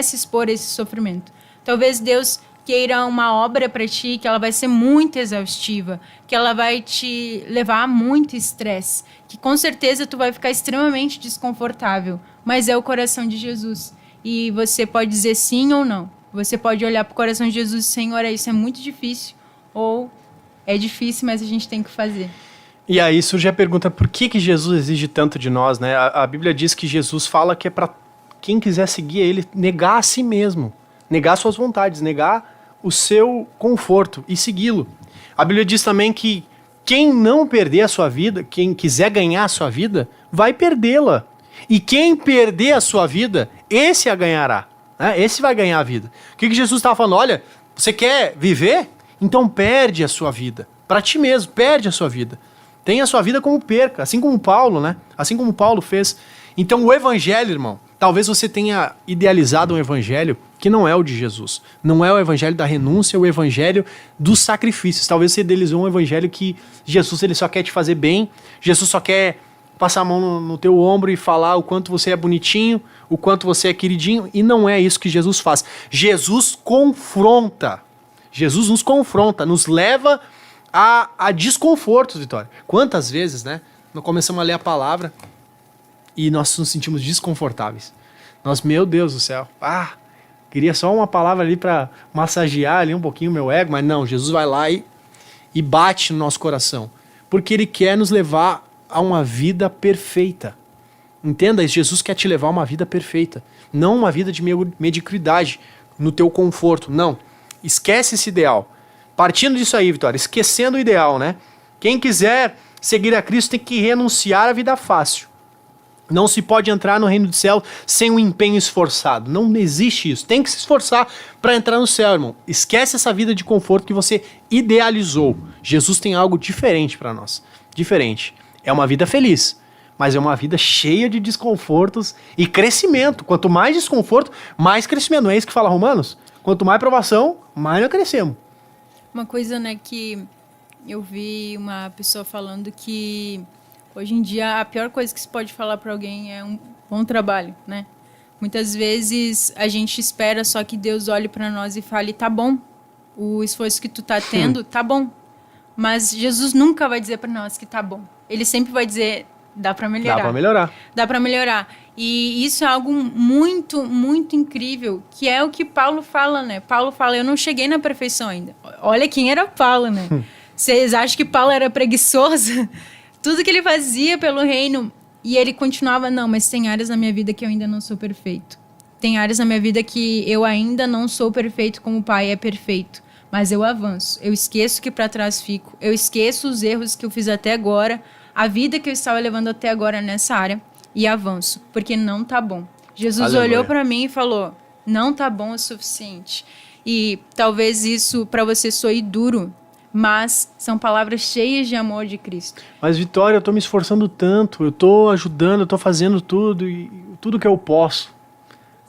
se expor a esse sofrimento. Talvez Deus queira uma obra para ti que ela vai ser muito exaustiva, que ela vai te levar a muito estresse, que com certeza tu vai ficar extremamente desconfortável, mas é o coração de Jesus. E você pode dizer sim ou não. Você pode olhar para o coração de Jesus e Senhor, isso é muito difícil, ou é difícil, mas a gente tem que fazer. E aí surge a pergunta, por que Jesus exige tanto de nós, né? A Bíblia diz que Jesus fala que é para quem quiser seguir ele, negar a si mesmo, negar suas vontades, negar o seu conforto e segui-lo. A Bíblia diz também que quem não perder a sua vida, quem quiser ganhar a sua vida, vai perdê-la. E quem perder a sua vida, esse a ganhará. Né? Esse vai ganhar a vida. O que Jesus estava falando? Olha, você quer viver? Então perde a sua vida. Para ti mesmo, perde a sua vida. Tenha a sua vida como perca, assim como Paulo, né? Assim como Paulo fez. Então o evangelho, irmão, talvez você tenha idealizado um evangelho que não é o de Jesus. Não é o evangelho da renúncia, é o evangelho dos sacrifícios. Talvez você idealizou um evangelho que Jesus ele só quer te fazer bem, Jesus só quer passar a mão no teu ombro e falar o quanto você é bonitinho, o quanto você é queridinho, e não é isso que Jesus faz. Jesus confronta. Jesus nos confronta, nos leva a desconfortos, Vitória. Quantas vezes, né? Nós começamos a ler a palavra e nós nos sentimos desconfortáveis. Nós, meu Deus do céu, queria só uma palavra ali para massagear ali um pouquinho o meu ego, mas não, Jesus vai lá e bate no nosso coração, porque ele quer nos levar a uma vida perfeita. Entenda isso, Jesus quer te levar a uma vida perfeita, não uma vida de mediocridade no teu conforto, não. Esquece esse ideal. Partindo disso aí, Vitória, esquecendo o ideal, né? Quem quiser seguir a Cristo tem que renunciar à vida fácil. Não se pode entrar no reino do céu sem um empenho esforçado. Não existe isso. Tem que se esforçar para entrar no céu, irmão. Esquece essa vida de conforto que você idealizou. Jesus tem algo diferente para nós. Diferente. É uma vida feliz, mas é uma vida cheia de desconfortos e crescimento. Quanto mais desconforto, mais crescimento. Não é isso que fala Romanos? Quanto mais provação, mais nós crescemos. Uma coisa, né, que eu vi uma pessoa falando que hoje em dia a pior coisa que se pode falar para alguém é um bom trabalho, né? Muitas vezes a gente espera só que Deus olhe para nós e fale, tá bom, o esforço que tu tá tendo, tá bom. Mas Jesus nunca vai dizer para nós que tá bom. Ele sempre vai dizer, dá para melhorar. Dá para melhorar. Dá para melhorar. E isso é algo muito, muito incrível, que é o que Paulo fala, né? Paulo fala, eu não cheguei na perfeição ainda. Olha quem era Paulo, né? Vocês acham que Paulo era preguiçoso? Tudo que ele fazia pelo reino, e ele continuava, não, mas tem áreas na minha vida que eu ainda não sou perfeito. Tem áreas na minha vida que eu ainda não sou perfeito como o Pai é perfeito. Mas eu avanço, eu esqueço que para trás fico, eu esqueço os erros que eu fiz até agora, a vida que eu estava levando até agora nessa área, e avanço, porque não tá bom. Jesus olhou para mim e falou, não tá bom o suficiente. E talvez isso para você soe duro, mas são palavras cheias de amor de Cristo. Mas, Vitória, eu tô me esforçando tanto, eu tô ajudando, eu tô fazendo tudo, e tudo que eu posso.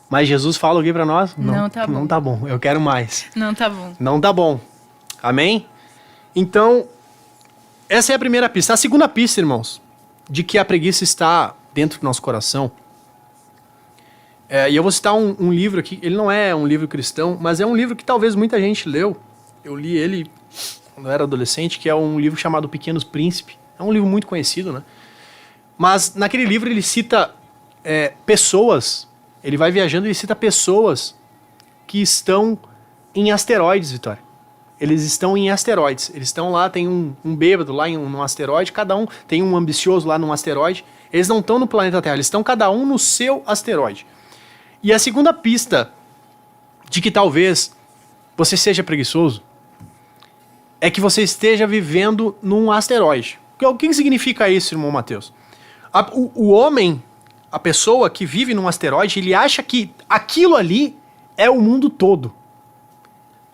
Mas Jesus fala aqui pra nós, não tá bom. Não tá bom, eu quero mais. Não tá bom. Não tá bom. Amém? Então, essa é a primeira pista. A segunda pista, irmãos, de que a preguiça está dentro do nosso coração. E eu vou citar um livro aqui, ele não é um livro cristão, mas é um livro que talvez muita gente leu. Eu li ele quando eu era adolescente, que é um livro chamado Pequeno Príncipe. É um livro muito conhecido, né? Mas naquele livro ele cita pessoas ele vai viajando e cita pessoas que estão em asteroides, Vitória. Eles estão em asteroides. Eles estão lá, tem um bêbado lá num asteroide, cada um tem um ambicioso lá num asteroide. Eles não estão no planeta Terra, eles estão cada um no seu asteroide. E a segunda pista de que talvez você seja preguiçoso é que você esteja vivendo num asteroide. O que significa isso, irmão Mateus? O homem, a pessoa que vive num asteroide, ele acha que aquilo ali é o mundo todo.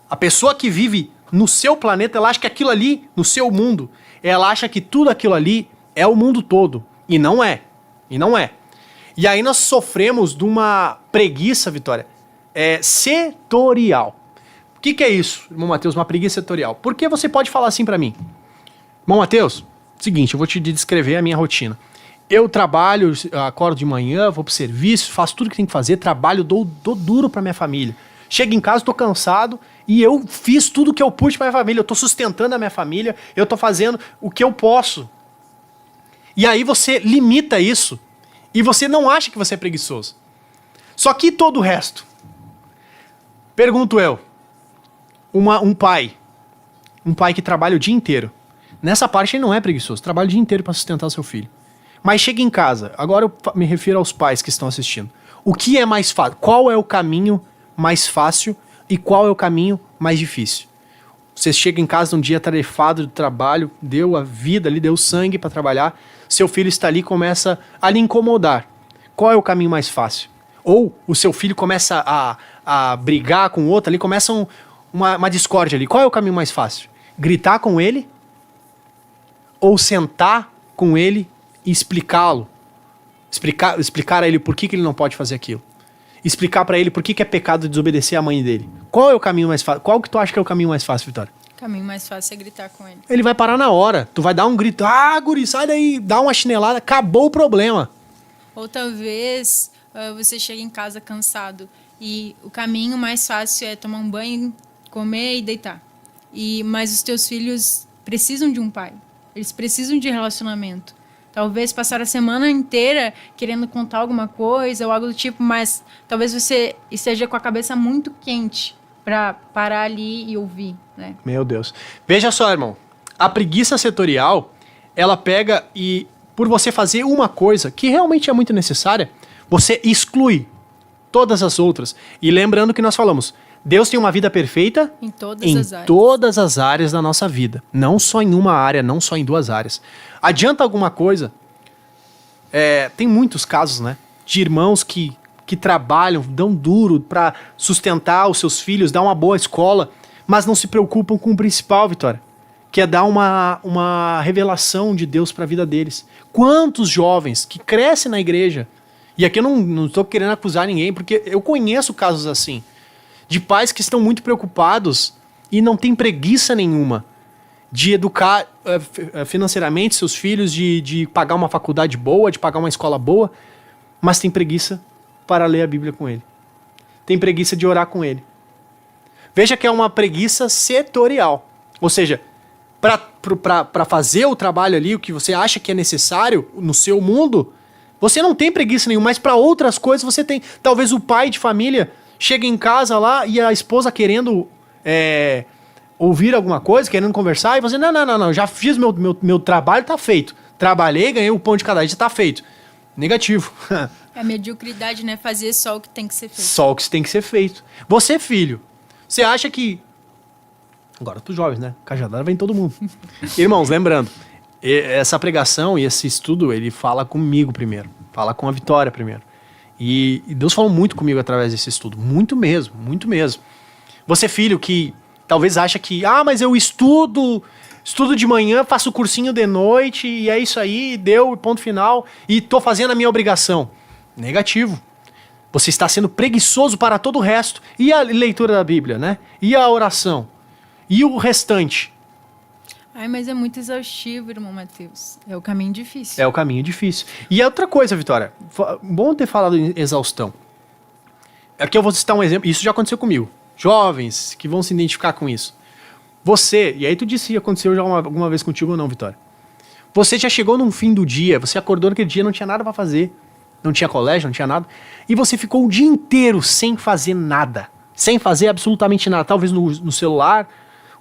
A pessoa que vive no seu planeta, ela acha que aquilo ali, no seu mundo, ela acha que tudo aquilo ali é o mundo todo. E não é. E não é. E aí nós sofremos de uma preguiça, Vitória, setorial. O que é isso, irmão Mateus, uma preguiça setorial? Porque você pode falar assim pra mim. Irmão Mateus, seguinte, eu vou te descrever a minha rotina. Eu trabalho, acordo de manhã, vou pro serviço, faço tudo que tem que fazer, trabalho, dou duro pra minha família. Chego em casa, tô cansado e eu fiz tudo que eu pude pra minha família. Eu tô sustentando a minha família, eu tô fazendo o que eu posso. E aí você limita isso e você não acha que você é preguiçoso. Só que todo o resto? Pergunto eu, um pai que trabalha o dia inteiro, nessa parte ele não é preguiçoso, trabalha o dia inteiro pra sustentar seu filho. Mas chega em casa, agora eu me refiro aos pais que estão assistindo. O que é mais fácil? Qual é o caminho mais fácil e qual é o caminho mais difícil? Você chega em casa num dia tarefado do trabalho, deu a vida ali, deu sangue para trabalhar, seu filho está ali e começa a lhe incomodar. Qual é o caminho mais fácil? Ou o seu filho começa a brigar com o outro ali, começa uma discórdia ali. Qual é o caminho mais fácil? Gritar com ele? Ou sentar com ele e explicá-lo? Explicar a ele por que ele não pode fazer aquilo? Explicar pra ele por que é pecado desobedecer a mãe dele. Qual é o caminho mais fácil? Qual que tu acha que é o caminho mais fácil, Vitória? O caminho mais fácil é gritar com ele. Ele vai parar na hora. Tu vai dar um grito. Ah, guri, sai daí. Dá uma chinelada. Acabou o problema. Ou talvez você chegue em casa cansado e o caminho mais fácil é tomar um banho, comer e deitar. Mas os teus filhos precisam de um pai. Eles precisam de relacionamento. Talvez passar a semana inteira querendo contar alguma coisa ou algo do tipo, mas talvez você esteja com a cabeça muito quente para parar ali e ouvir, né? Meu Deus. Veja só, irmão. A preguiça setorial, ela pega e, por você fazer uma coisa que realmente é muito necessária, você exclui todas as outras. E lembrando que nós falamos, Deus tem uma vida perfeita em todas todas as áreas da nossa vida. Não só em uma área, não só em duas áreas. Adianta alguma coisa? Tem muitos casos, né? De irmãos que trabalham, dão duro para sustentar os seus filhos, dar uma boa escola, mas não se preocupam com o principal, Vitória, que é dar uma revelação de Deus para a vida deles. Quantos jovens que crescem na igreja, e aqui eu não estou querendo acusar ninguém, porque eu conheço casos assim, de pais que estão muito preocupados e não têm preguiça nenhuma de educar financeiramente seus filhos, de pagar uma faculdade boa, de pagar uma escola boa, mas tem preguiça para ler a Bíblia com ele. Tem preguiça de orar com ele. Veja que é uma preguiça setorial. Ou seja, para fazer o trabalho ali, o que você acha que é necessário no seu mundo, você não tem preguiça nenhuma, mas para outras coisas você tem. Talvez o pai de família chega em casa lá e a esposa querendo ouvir alguma coisa, querendo conversar, e você, não, já fiz meu trabalho, tá feito. Trabalhei, ganhei o pão de cada dia, tá feito. Negativo. É mediocridade, né? Fazer só o que tem que ser feito. Só o que tem que ser feito. Você, filho, você acha que... Agora, tu jovens, né? Cajadada vem todo mundo. Irmãos, lembrando, essa pregação e esse estudo, ele fala comigo primeiro. Fala com a Vitória primeiro. E Deus falou muito comigo através desse estudo. Muito mesmo, muito mesmo. Você, filho, que talvez acha que... mas eu estudo de manhã, faço cursinho de noite, e é isso aí, deu, ponto final, e tô fazendo a minha obrigação. Negativo. Você está sendo preguiçoso para todo o resto. E a leitura da Bíblia, né? E a oração? E o restante? Mas é muito exaustivo, irmão Mateus. É o caminho difícil. É o caminho difícil. E outra coisa, Vitória, bom ter falado em exaustão. Aqui eu vou citar um exemplo, isso já aconteceu comigo. Jovens que vão se identificar com isso. Você, e aí tu disse se aconteceu já alguma vez contigo ou não, Vitória. Você já chegou num fim do dia, você acordou naquele dia, não tinha nada pra fazer. não tinha colégio, não tinha nada, e você ficou o dia inteiro sem fazer nada, sem fazer absolutamente nada, talvez no celular,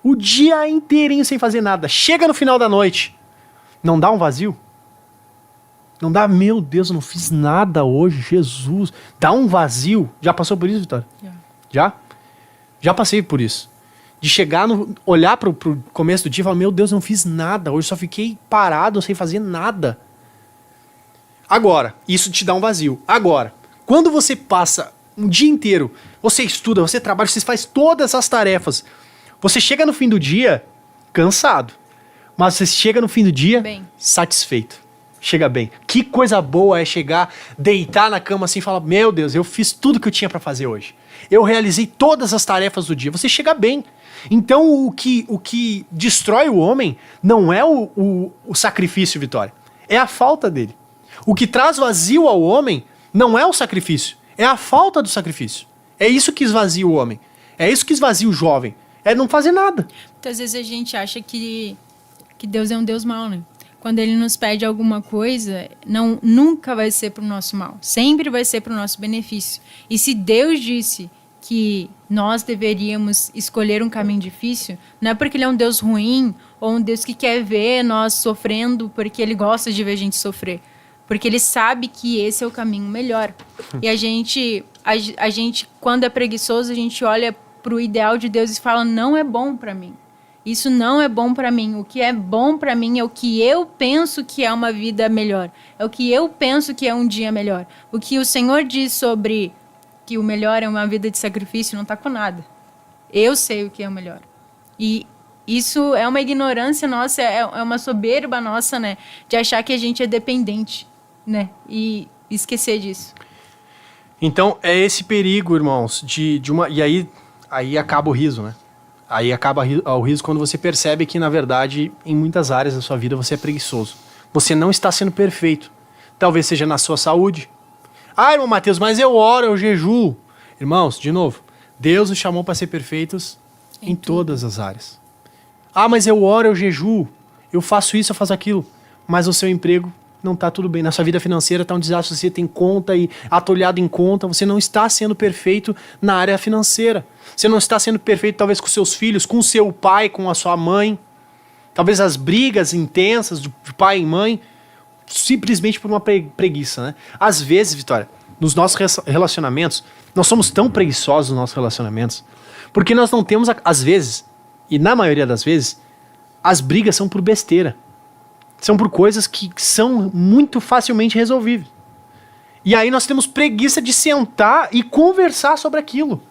o dia inteirinho sem fazer nada. Chega no final da noite, não dá um vazio? Não dá, meu Deus, eu não fiz nada hoje, Jesus. Dá um vazio. Já passou por isso, Vitória? Já? Já passei por isso. De chegar, olhar pro começo do dia e falar, meu Deus, eu não fiz nada. Hoje só fiquei parado, sem fazer nada. Agora, isso te dá um vazio. Agora, quando você passa um dia inteiro, você estuda, você trabalha, você faz todas as tarefas, você chega no fim do dia cansado, mas você chega no fim do dia satisfeito. Chega bem. Que coisa boa é chegar, deitar na cama assim e falar, meu Deus, eu fiz tudo que eu tinha pra fazer hoje. Eu realizei todas as tarefas do dia. Você chega bem. Então o que destrói o homem não é o sacrifício, Vitória. É a falta dele. O que traz vazio ao homem não é o sacrifício. É a falta do sacrifício. É isso que esvazia o homem. É isso que esvazia o jovem. É não fazer nada. Muitas vezes a gente acha que Deus é um Deus mau, né? Quando ele nos pede alguma coisa, nunca vai ser para o nosso mal. Sempre vai ser para o nosso benefício. E se Deus disse que nós deveríamos escolher um caminho difícil, não é porque ele é um Deus ruim ou um Deus que quer ver nós sofrendo porque ele gosta de ver a gente sofrer. Porque ele sabe que esse é o caminho melhor. E a gente, quando é preguiçoso, a gente olha para o ideal de Deus e fala, não é bom para mim. Isso não é bom para mim. O que é bom para mim é o que eu penso que é uma vida melhor. É o que eu penso que é um dia melhor. O que o Senhor diz sobre que o melhor é uma vida de sacrifício não está com nada. Eu sei o que é o melhor. E isso é uma ignorância nossa, é uma soberba nossa, né? De achar que a gente é dependente, né? E esquecer disso. Então, é esse perigo, irmãos, de uma... E aí acaba o riso, né? Aí acaba o riso quando você percebe que, na verdade, em muitas áreas da sua vida você é preguiçoso. Você não está sendo perfeito. Talvez seja na sua saúde. Ah, irmão Mateus, mas eu oro, eu jejuo. Irmãos, de novo, Deus nos chamou para ser perfeitos em todas as áreas. Ah, mas eu oro, eu jejuo. Eu faço isso, eu faço aquilo. Mas o seu emprego não está tudo bem. Na sua vida financeira está um desastre, você tem conta e atolhado em conta. Você não está sendo perfeito na área financeira. Você não está sendo perfeito, talvez, com seus filhos, com seu pai, com a sua mãe. Talvez as brigas intensas de pai e mãe, simplesmente por uma preguiça, né? Às vezes, Vitória, nos nossos relacionamentos, nós somos tão preguiçosos nos nossos relacionamentos, porque nós não temos, às vezes, e na maioria das vezes, as brigas são por besteira. São por coisas que são muito facilmente resolvíveis. E aí nós temos preguiça de sentar e conversar sobre aquilo.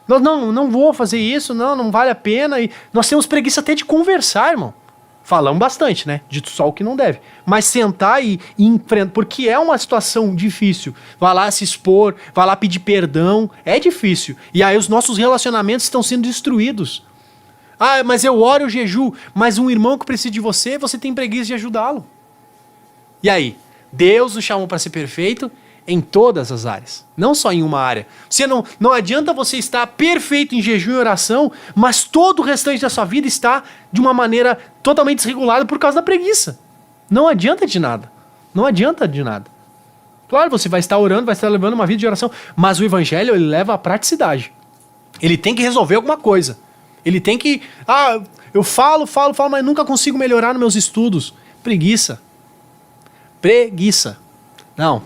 Nós não vou fazer isso, não vale a pena. E nós temos preguiça até de conversar, irmão. Falamos bastante, né? Dito só o que não deve. Mas sentar e enfrentar, porque é uma situação difícil. Vai lá se expor, vai lá pedir perdão, é difícil. E aí os nossos relacionamentos estão sendo destruídos. Ah, mas eu oro, eu jejuo, mas um irmão que precisa de você, você tem preguiça de ajudá-lo. E aí? Deus nos chamou para ser perfeito em todas as áreas, não só em uma área. Você não adianta você estar perfeito em jejum e oração, mas todo o restante da sua vida está de uma maneira totalmente desregulada por causa da preguiça. Não adianta de nada. Não adianta de nada. Claro, você vai estar orando, vai estar levando uma vida de oração, mas o evangelho, ele leva à praticidade. Ele tem que resolver alguma coisa. Ele tem que... Ah, eu falo, mas nunca consigo melhorar nos meus estudos. Preguiça. Não.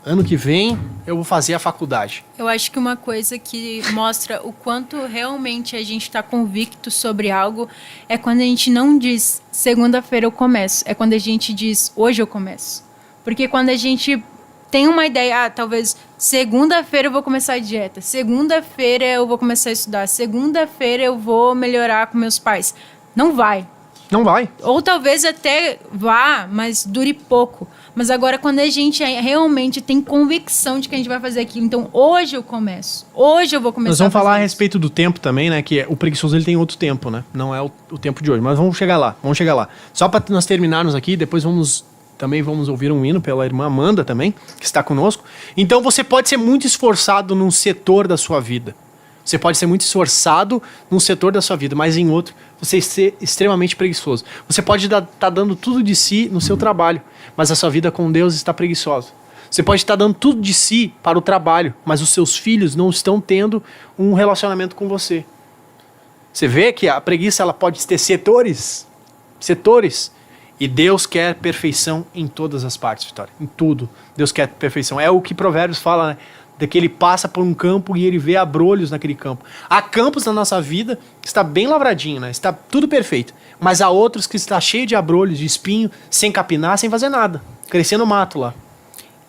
Ano que vem eu vou fazer a faculdade. Eu acho que uma coisa que mostra o quanto realmente a gente está convicto sobre algo é quando a gente não diz segunda-feira eu começo. É quando a gente diz hoje eu começo. Porque quando a gente tem uma ideia, talvez segunda-feira eu vou começar a dieta, segunda-feira eu vou começar a estudar, segunda-feira eu vou melhorar com meus pais. Não vai. Não vai. Ou talvez até vá, mas dure pouco. Mas agora, quando a gente realmente tem convicção de que a gente vai fazer aquilo, então hoje eu começo. Hoje eu vou começar. Nós vamos falar a respeito do tempo também, né? Que o preguiçoso ele tem outro tempo, né? Não é o tempo de hoje. Mas vamos chegar lá. Só para nós terminarmos aqui, depois vamos ouvir um hino pela irmã Amanda também, que está conosco. Então você pode ser muito esforçado num setor da sua vida. Você pode ser muito esforçado num setor da sua vida, mas em outro você ser extremamente preguiçoso. Você pode estar dando tudo de si no seu trabalho, mas a sua vida com Deus está preguiçosa. Você pode estar dando tudo de si para o trabalho, mas os seus filhos não estão tendo um relacionamento com você. Você vê que a preguiça ela pode ter setores. E Deus quer perfeição em todas as partes, Vitória. Em tudo. Deus quer perfeição. É o que Provérbios fala, né? De que ele passa por um campo e ele vê abrolhos naquele campo. Há campos na nossa vida que está bem lavradinho, né? Está tudo perfeito. Mas há outros que está cheio de abrolhos, de espinho, sem capinar, sem fazer nada. Crescendo mato lá.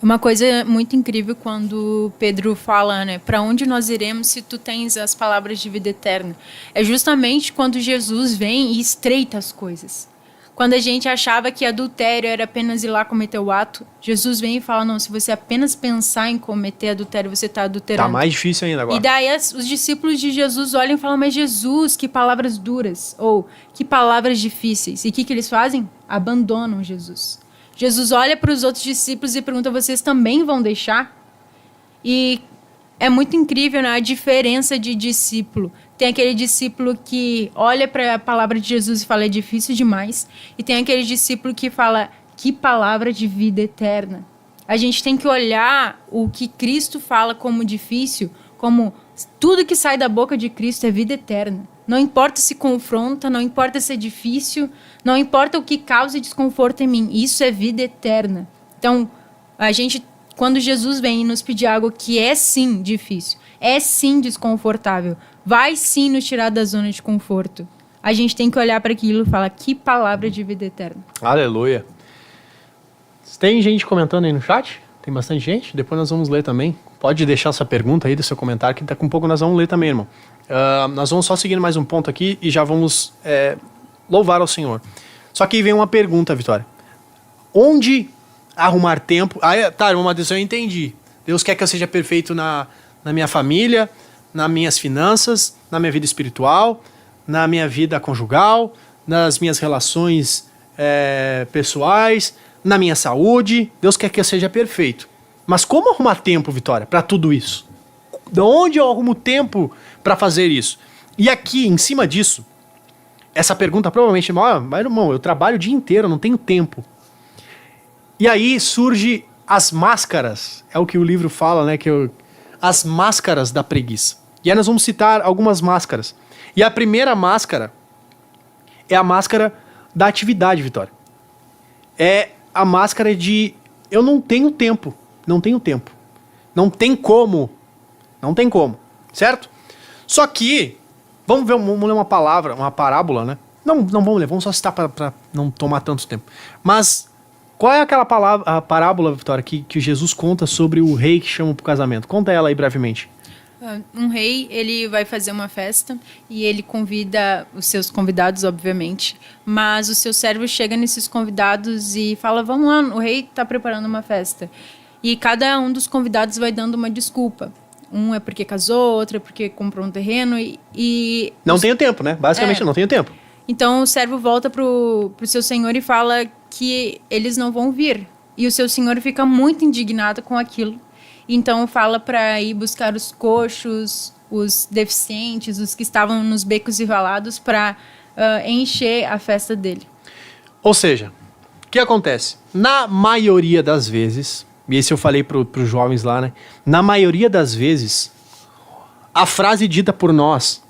Uma coisa muito incrível quando Pedro fala, né? Para onde nós iremos se tu tens as palavras de vida eterna? É justamente quando Jesus vem e estreita as coisas. Quando a gente achava que adultério era apenas ir lá cometer o ato, Jesus vem e fala, não, se você apenas pensar em cometer adultério, você está adulterando. Tá mais difícil ainda agora. E daí os discípulos de Jesus olham e falam, mas Jesus, que palavras duras, ou que palavras difíceis. E o que eles fazem? Abandonam Jesus. Jesus olha para os outros discípulos e pergunta, vocês também vão deixar? E é muito incrível, né, a diferença de discípulo. Tem aquele discípulo que olha para a palavra de Jesus e fala, é difícil demais. E tem aquele discípulo que fala, que palavra de vida eterna. A gente tem que olhar o que Cristo fala como difícil, como tudo que sai da boca de Cristo é vida eterna. Não importa se confronta, não importa se é difícil, não importa o que causa desconforto em mim. Isso é vida eterna. Então, a gente, quando Jesus vem e nos pedir algo que é sim difícil, é sim desconfortável, vai sim nos tirar da zona de conforto, a gente tem que olhar para aquilo e falar, que palavra de vida eterna. Aleluia. Tem gente comentando aí no chat? Tem bastante gente? Depois nós vamos ler também. Pode deixar sua pergunta aí, do seu comentário, que daqui a pouco nós vamos ler também, irmão. Nós vamos só seguindo mais um ponto aqui e já vamos louvar ao Senhor. Só que aí vem uma pergunta, Vitória. Onde arrumar tempo? Tá, irmão Matheus, eu entendi. Deus quer que eu seja perfeito na minha família, nas minhas finanças, na minha vida espiritual, na minha vida conjugal, nas minhas relações pessoais, na minha saúde. Deus quer que eu seja perfeito. Mas como arrumar tempo, Vitória, para tudo isso? De onde eu arrumo tempo para fazer isso? E aqui, em cima disso, essa pergunta provavelmente, mas irmão, eu trabalho o dia inteiro, eu não tenho tempo. E aí surge as máscaras, é o que o livro fala, né? As máscaras da preguiça. E aí nós vamos citar algumas máscaras. E a primeira máscara é a máscara da atividade, Vitória. É a máscara de eu não tenho tempo. Não tenho tempo. Não tem como. Não tem como. Certo? Só que, vamos ler uma parábola, né? Não vamos ler, vamos só citar para não tomar tanto tempo. Mas qual é aquela a parábola, Vitória, que Jesus conta sobre o rei que chama para o casamento? Conta ela aí brevemente. Um rei, ele vai fazer uma festa e ele convida os seus convidados, obviamente, mas o seu servo chega nesses convidados e fala, vamos lá, o rei está preparando uma festa. E cada um dos convidados vai dando uma desculpa. Um é porque casou, outro é porque comprou um terreno e não tenho tempo, né? Basicamente, não tenho tempo. Então o servo volta pro seu senhor e fala que eles não vão vir. E o seu senhor fica muito indignado com aquilo. Então fala para ir buscar os coxos, os deficientes, os que estavam nos becos e valados para encher a festa dele. Ou seja, o que acontece? Na maioria das vezes, e esse eu falei para os jovens lá, né? Na maioria das vezes, a frase dita por nós,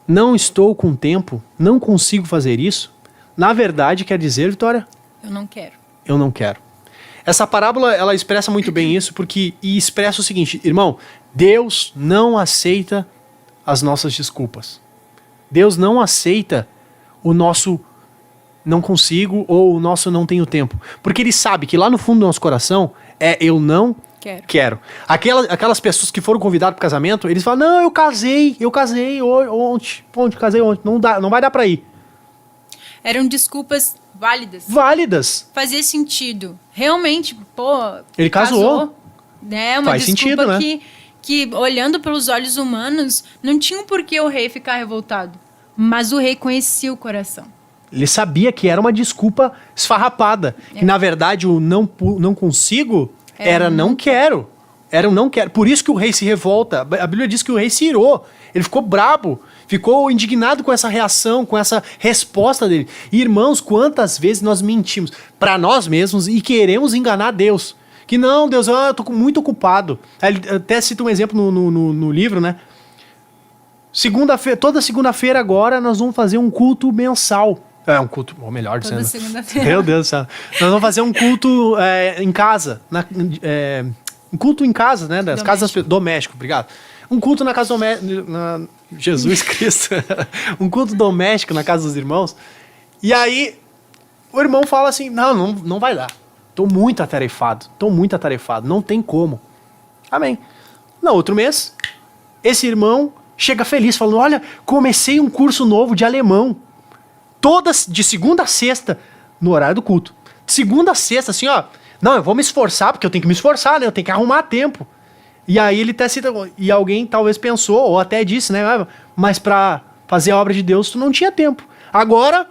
não estou com tempo, não consigo fazer isso, na verdade quer dizer, Vitória? Eu não quero. Eu não quero. Essa parábola, ela expressa muito bem isso, e expressa o seguinte, irmão, Deus não aceita as nossas desculpas. Deus não aceita o nosso não consigo ou o nosso não tenho tempo. Porque Ele sabe que lá no fundo do nosso coração eu não quero. Aquelas pessoas que foram convidadas para o casamento, eles falam, não, eu casei ontem, casei ontem, não vai dar para ir. Eram desculpas válidas. Válidas. Fazia sentido. Realmente, ele casou. Né? Uma Faz desculpa sentido, né? que, olhando pelos olhos humanos, não tinha um porquê o rei ficar revoltado. Mas o rei conhecia o coração. Ele sabia que era uma desculpa esfarrapada. Que, na verdade, o não consigo era não quero. Era o não quero. Por isso que o rei se revolta. A Bíblia diz que o rei se irou. Ele ficou brabo. Ficou indignado com essa reação, com essa resposta dele. E, irmãos, quantas vezes nós mentimos para nós mesmos e queremos enganar Deus. Que não, Deus, eu tô muito ocupado. Aí ele até cita um exemplo no livro, né? Toda segunda-feira agora nós vamos fazer um culto mensal. Um culto, ou melhor Toda dizendo. segunda-feira. Meu Deus do céu. Nós vamos fazer um culto em casa. Um culto em casa, né? Das casas doméstico, obrigado. Um culto na casa doméstica. Jesus Cristo. Um culto doméstico na casa dos irmãos. E aí, o irmão fala assim: não vai dar. Tô muito atarefado. Não tem como. Amém. No outro mês, esse irmão chega feliz, falando: olha, comecei um curso novo de alemão. Todas, de segunda a sexta, no horário do culto. De segunda a sexta, assim, ó. Não, eu vou me esforçar, porque eu tenho que me esforçar, né? Eu tenho que arrumar tempo. E aí ele até cita, e alguém talvez pensou, ou até disse, né? Mas pra fazer a obra de Deus, tu não tinha tempo. Agora,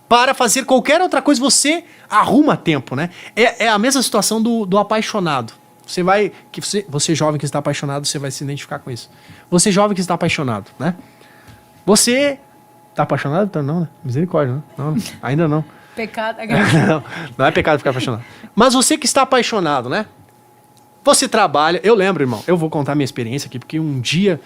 para fazer qualquer outra coisa, você arruma tempo, né? É a mesma situação do apaixonado. Você jovem que está apaixonado, você vai se identificar com isso. Você jovem que está apaixonado, né? Você tá apaixonado? Então, não, né? Misericórdia, né? Não, ainda não. Pecado. Não é pecado ficar apaixonado. Mas você que está apaixonado, né? Você trabalha... Eu lembro, irmão, eu vou contar minha experiência aqui, porque um dia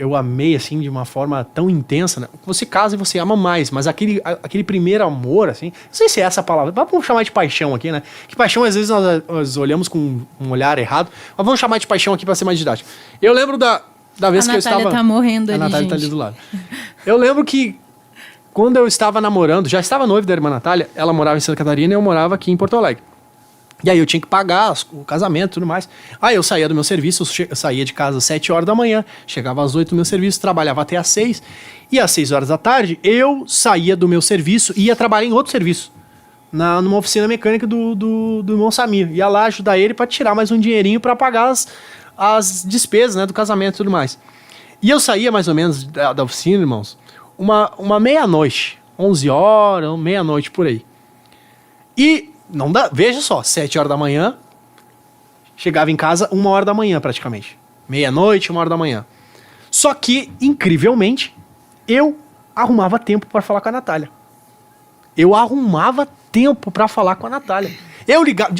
eu amei, assim, de uma forma tão intensa, né? Você casa e você ama mais, mas aquele primeiro amor, assim... Não sei se é essa a palavra, mas vamos chamar de paixão aqui, né? Que paixão, às vezes, nós olhamos com um olhar errado, mas vamos chamar de paixão aqui para ser mais didático. Eu lembro da vez que eu estava... A Natália tá morrendo ali, A Natália gente. tá ali do lado. Eu lembro que quando eu estava namorando, já estava noivo da irmã Natália, ela morava em Santa Catarina e eu morava aqui em Porto Alegre. E aí eu tinha que pagar o casamento e tudo mais. Aí eu saía do meu serviço, eu saía de casa às 7 horas da manhã, chegava às 8 do meu serviço, trabalhava até às 6. E às 6 horas da tarde, eu saía do meu serviço e ia trabalhar em outro serviço. Numa oficina mecânica do irmão Samir. Ia lá ajudar ele para tirar mais um dinheirinho para pagar as despesas, né, do casamento e tudo mais. E eu saía mais ou menos da oficina, irmãos, uma meia-noite, 11 horas, meia-noite por aí. E, veja só, 7 horas da manhã, chegava em casa 1 hora da manhã praticamente. Meia-noite, 1 hora da manhã. Só que, incrivelmente, eu arrumava tempo para falar com a Natália.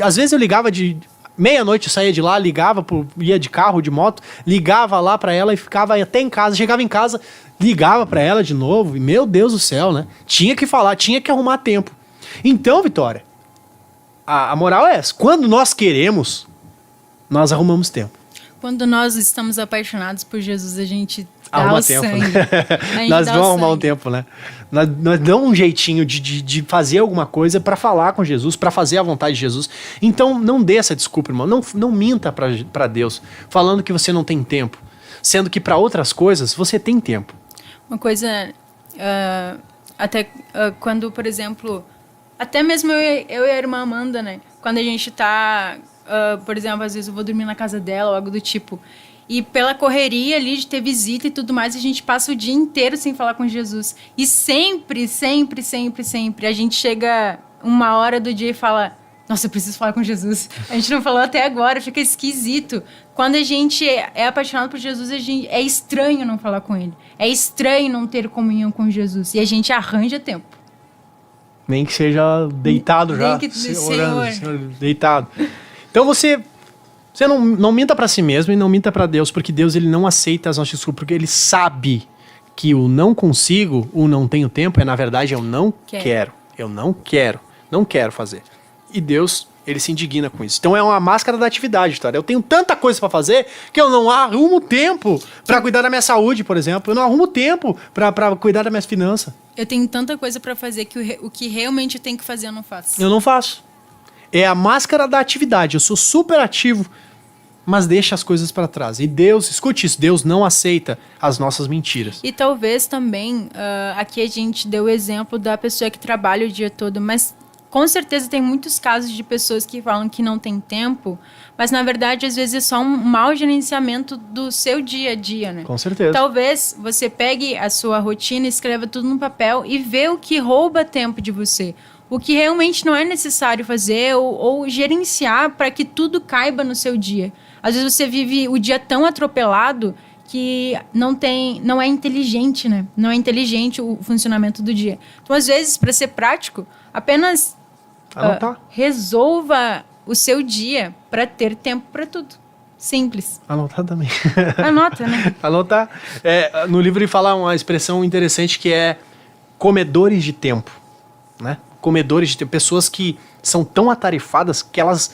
Às vezes eu ligava de... Meia-noite eu saía de lá, ia de carro, de moto, ligava lá pra ela e ficava até em casa. Chegava em casa, ligava pra ela de novo e, meu Deus do céu, né? Tinha que falar, tinha que arrumar tempo. Então, Vitória, a moral é essa. Quando nós queremos, nós arrumamos tempo. Quando nós estamos apaixonados por Jesus, a gente dá Arruma o tempo, sangue. né? Nós vamos arrumar um tempo, né? Nós damos um jeitinho de fazer alguma coisa para falar com Jesus, para fazer a vontade de Jesus. Então, não dê essa desculpa, irmão. Não minta para Deus, falando que você não tem tempo. Sendo que para outras coisas, você tem tempo. Uma coisa... quando, por exemplo... Até mesmo eu e a irmã Amanda, né? Quando a gente tá... por exemplo, às vezes eu vou dormir na casa dela ou algo do tipo... E pela correria ali de ter visita e tudo mais, a gente passa o dia inteiro sem falar com Jesus. E sempre a gente chega 1 hora do dia e fala: nossa, eu preciso falar com Jesus. A gente não falou até agora, fica esquisito. Quando a gente é apaixonado por Jesus, é estranho não falar com Ele. É estranho não ter comunhão com Jesus. E a gente arranja tempo. Nem que seja deitado já. Nem que Senhor, deitado. Então você não minta para si mesmo e não minta para Deus, porque Deus ele não aceita as nossas desculpas, porque Ele sabe que o não consigo, o não tenho tempo, na verdade eu não quero. Eu não quero fazer. E Deus, Ele se indigna com isso. Então é uma máscara da atividade, tá? Eu tenho tanta coisa para fazer que eu não arrumo tempo para cuidar da minha saúde, por exemplo. Eu não arrumo tempo para cuidar das minhas finanças. Eu tenho tanta coisa para fazer que o que realmente eu tenho que fazer eu não faço. Eu não faço. É a máscara da atividade. Eu sou super ativo, mas deixa as coisas para trás. E Deus, escute isso, Deus não aceita as nossas mentiras. E talvez também, aqui a gente deu o exemplo da pessoa que trabalha o dia todo, mas com certeza tem muitos casos de pessoas que falam que não tem tempo, mas na verdade às vezes é só um mau gerenciamento do seu dia a dia, né? Com certeza. Talvez você pegue a sua rotina, escreva tudo no papel e vê o que rouba tempo de você. O que realmente não é necessário fazer ou gerenciar para que tudo caiba no seu dia. Às vezes você vive o dia tão atropelado que não é inteligente, né? Não é inteligente o funcionamento do dia. Então, às vezes, para ser prático, apenas resolva o seu dia para ter tempo para tudo. Simples. Anotar também. Anota, né? Anotar. No livro ele fala uma expressão interessante que é comedores de tempo, né? Comedores de tempo. Pessoas que são tão atarifadas que elas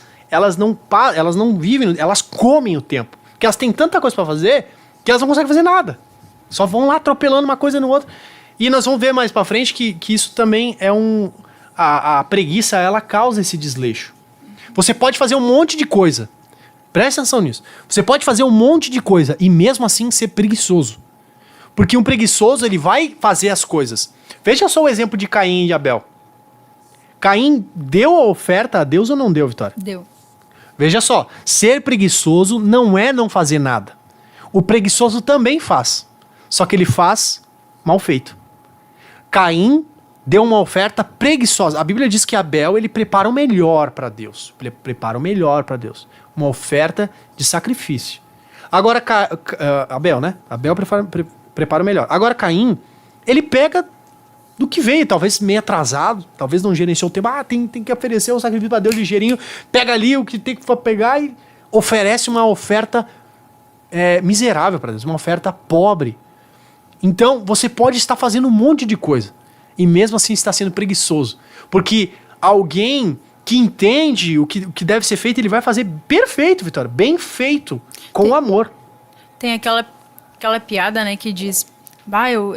não vivem, elas comem o tempo. Porque elas têm tanta coisa para fazer que elas não conseguem fazer nada. Só vão lá atropelando uma coisa no outro. E nós vamos ver mais para frente que isso também é a preguiça, ela causa esse desleixo. Você pode fazer um monte de coisa. Presta atenção nisso. Você pode fazer um monte de coisa e mesmo assim ser preguiçoso. Porque um preguiçoso, ele vai fazer as coisas. Veja só o exemplo de Caim e Abel. Caim deu a oferta a Deus ou não deu, Vitória? Deu. Veja só, ser preguiçoso não é não fazer nada. O preguiçoso também faz. Só que ele faz mal feito. Caim deu uma oferta preguiçosa. A Bíblia diz que Abel, ele prepara o melhor para Deus. Ele prepara o melhor para Deus. Uma oferta de sacrifício. Agora, Abel, né? Abel prepara o melhor. Agora, Caim, ele pega do que veio, talvez meio atrasado, talvez não gerenciou o tempo. Tem que oferecer o sacrifício para Deus ligeirinho. Pega ali o que tem que pegar e oferece uma oferta miserável para Deus, uma oferta pobre. Então, você pode estar fazendo um monte de coisa e mesmo assim está sendo preguiçoso. Porque alguém que entende o que deve ser feito, ele vai fazer perfeito, Vitória, bem feito, com amor. Tem aquela piada, né, que diz, eu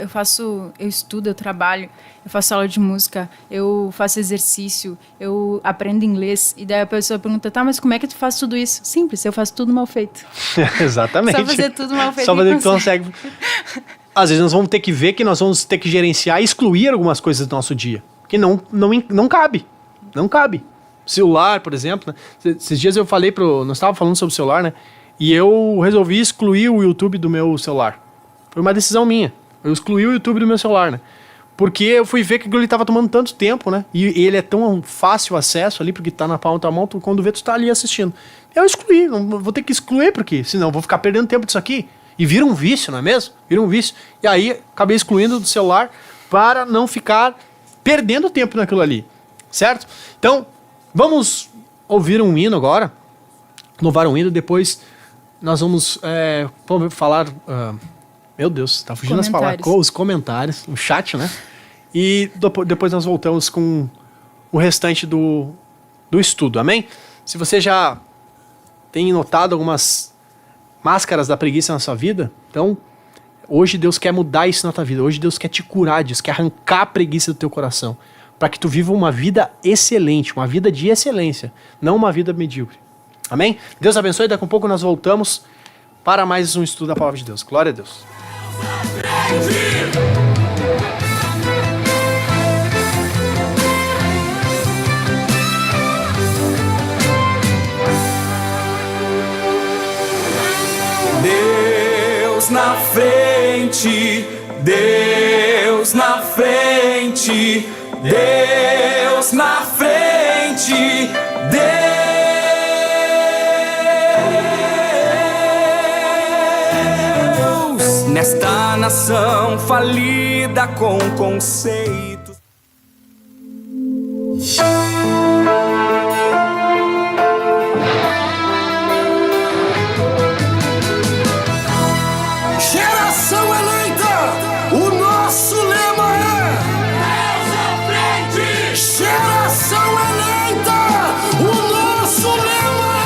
estudo, eu trabalho, eu faço aula de música, eu faço exercício, eu aprendo inglês, e daí a pessoa pergunta, mas como é que tu faz tudo isso? Simples, eu faço tudo mal feito. Exatamente. Só fazer tudo mal feito. Só fazer o que consegue. Às vezes nós vamos ter que ver que nós vamos ter que gerenciar e excluir algumas coisas do nosso dia, que não cabe. Não cabe. Celular, por exemplo, né? Esses dias eu falei nós estávamos falando sobre o celular, né? E eu resolvi excluir o YouTube do meu celular. Foi uma decisão minha. Eu excluí o YouTube do meu celular, né? Porque eu fui ver que ele estava tomando tanto tempo, né? E ele é tão fácil acesso ali, porque tá na palma da mão, quando vê, tu tá ali assistindo. Eu excluí, vou ter que excluir, porque senão eu vou ficar perdendo tempo disso aqui. E vira um vício, não é mesmo? Vira um vício. E aí, acabei excluindo do celular para não ficar perdendo tempo naquilo ali. Certo? Então, vamos ouvir um hino agora. Louvar um hino, depois nós vamos falar... meu Deus, tá fugindo as palavras. Os comentários, o chat, né? E depois nós voltamos com o restante do estudo, amém? Se você já tem notado algumas máscaras da preguiça na sua vida, então hoje Deus quer mudar isso na tua vida. Hoje Deus quer te curar disso, quer arrancar a preguiça do teu coração, para que tu viva uma vida excelente, uma vida de excelência, não uma vida medíocre. Amém? Deus abençoe, daqui a pouco nós voltamos para mais um estudo da Palavra de Deus. Glória a Deus. Deus na frente, Deus na frente, Deus na frente, Deus nesta nação falida com conceitos. Geração eleita, o nosso lema é Deus à frente. Geração eleita, o nosso lema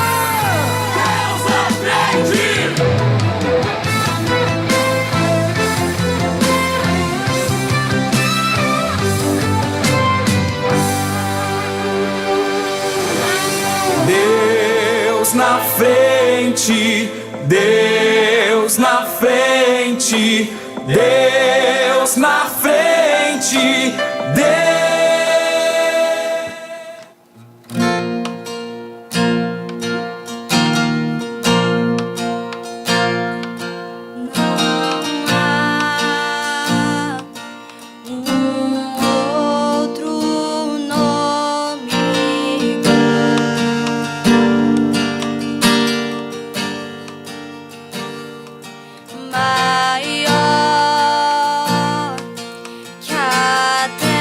é Deus à frente. Deus na frente, Deus na frente, Deus na frente, Deus. Outro nome maior que a terra.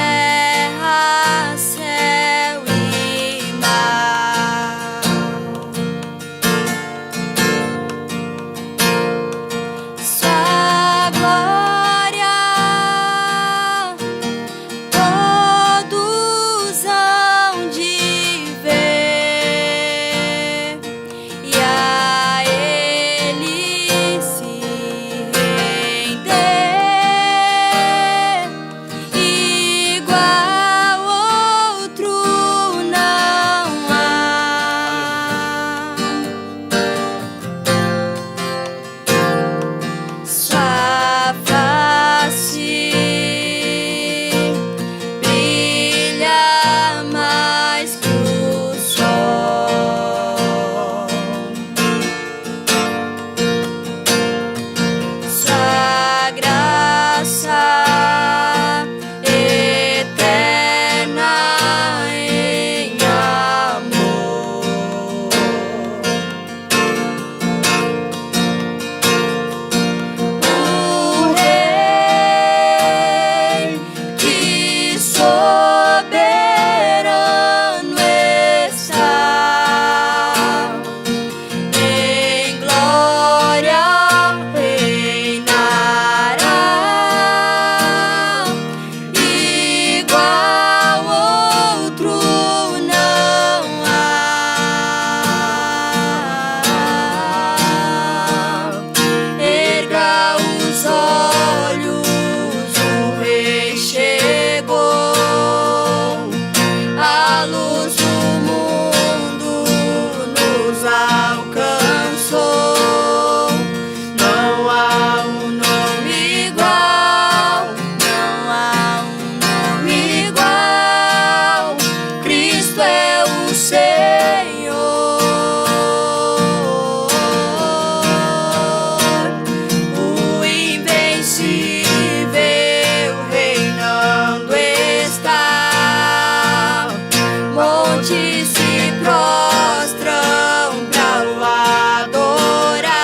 montes se prostram pra o adorar.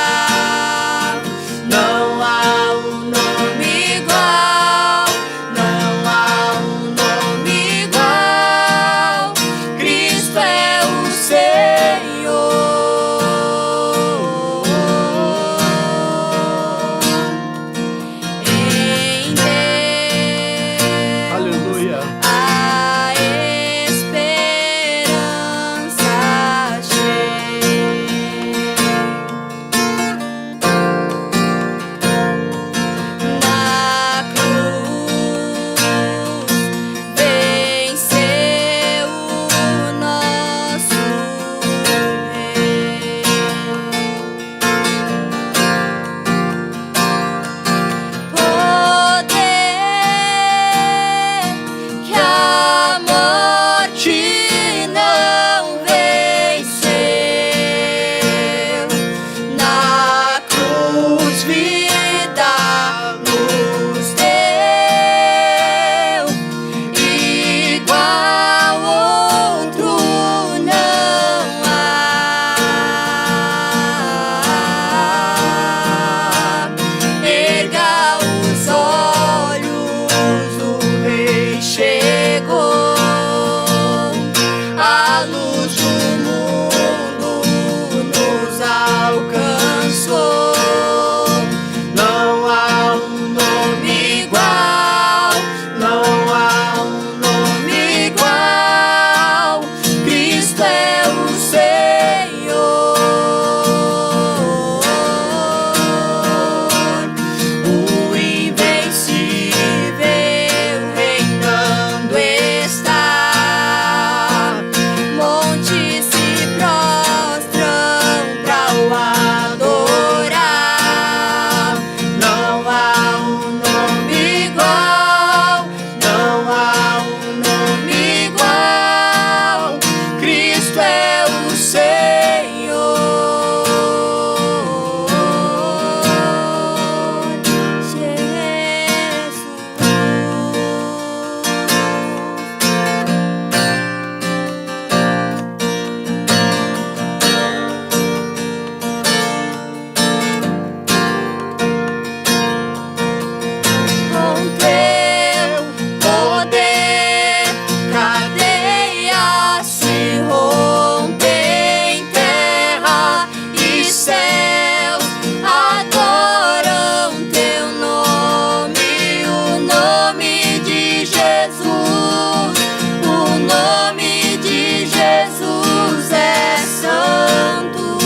Não há um nome igual, não há um nome igual. Cristo é o Senhor. Em Deus Aleluia. a esperança na cruz venceu o nosso Rei. Poder que a morte não venceu, na cruz vida nos deu, igual outro não há. Erga os olhos, o Rei chegou, a luz do mundo nos alcançou. Não há um nome igual, não há um nome igual. Cristo é o Senhor. O invencível reinando está. Montes se prostram pra o adorar. Não há um nome igual, não há um nome igual. Cristo é o Senhor. Com teu poder, cadeias se rompem, terra e céus adoram teu nome, o nome de Jesus, o nome de Jesus é santo,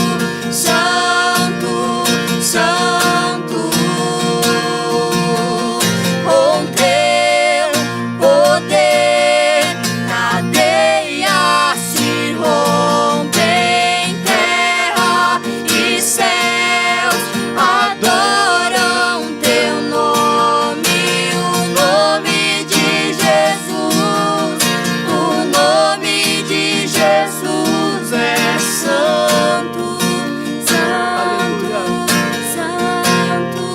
santo, santo. Com teu poder, cadeias se rompem, terra e céus adoram teu nome, o nome de Jesus, o nome de Jesus é santo, santo, santo.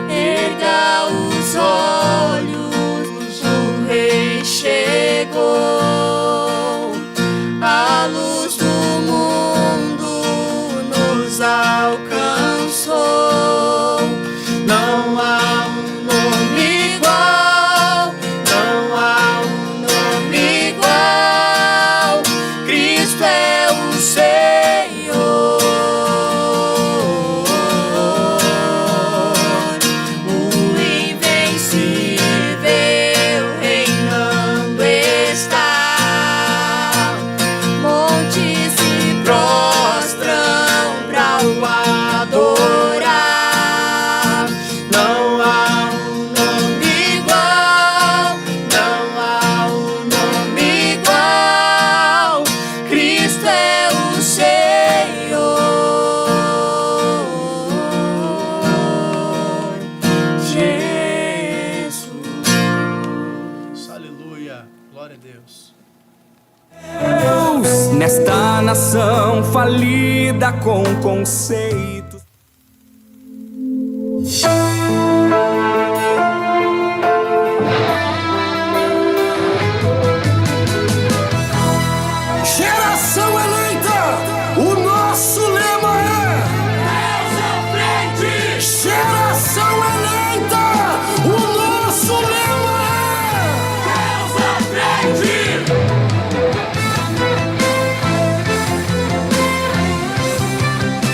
Erga os olhos, o Rei chegou, a luz do mundo nos alcançou. Não há um nome igual, não há um nome igual. Cristo é o Senhor. O invencível reinando está. Montes se prostram pra o adorar. Não há um nome igual, não há um nome igual. Cristo é o Senhor. Jesus. Aleluia. Glória a Deus. Deus, nesta nação falida com conceitos.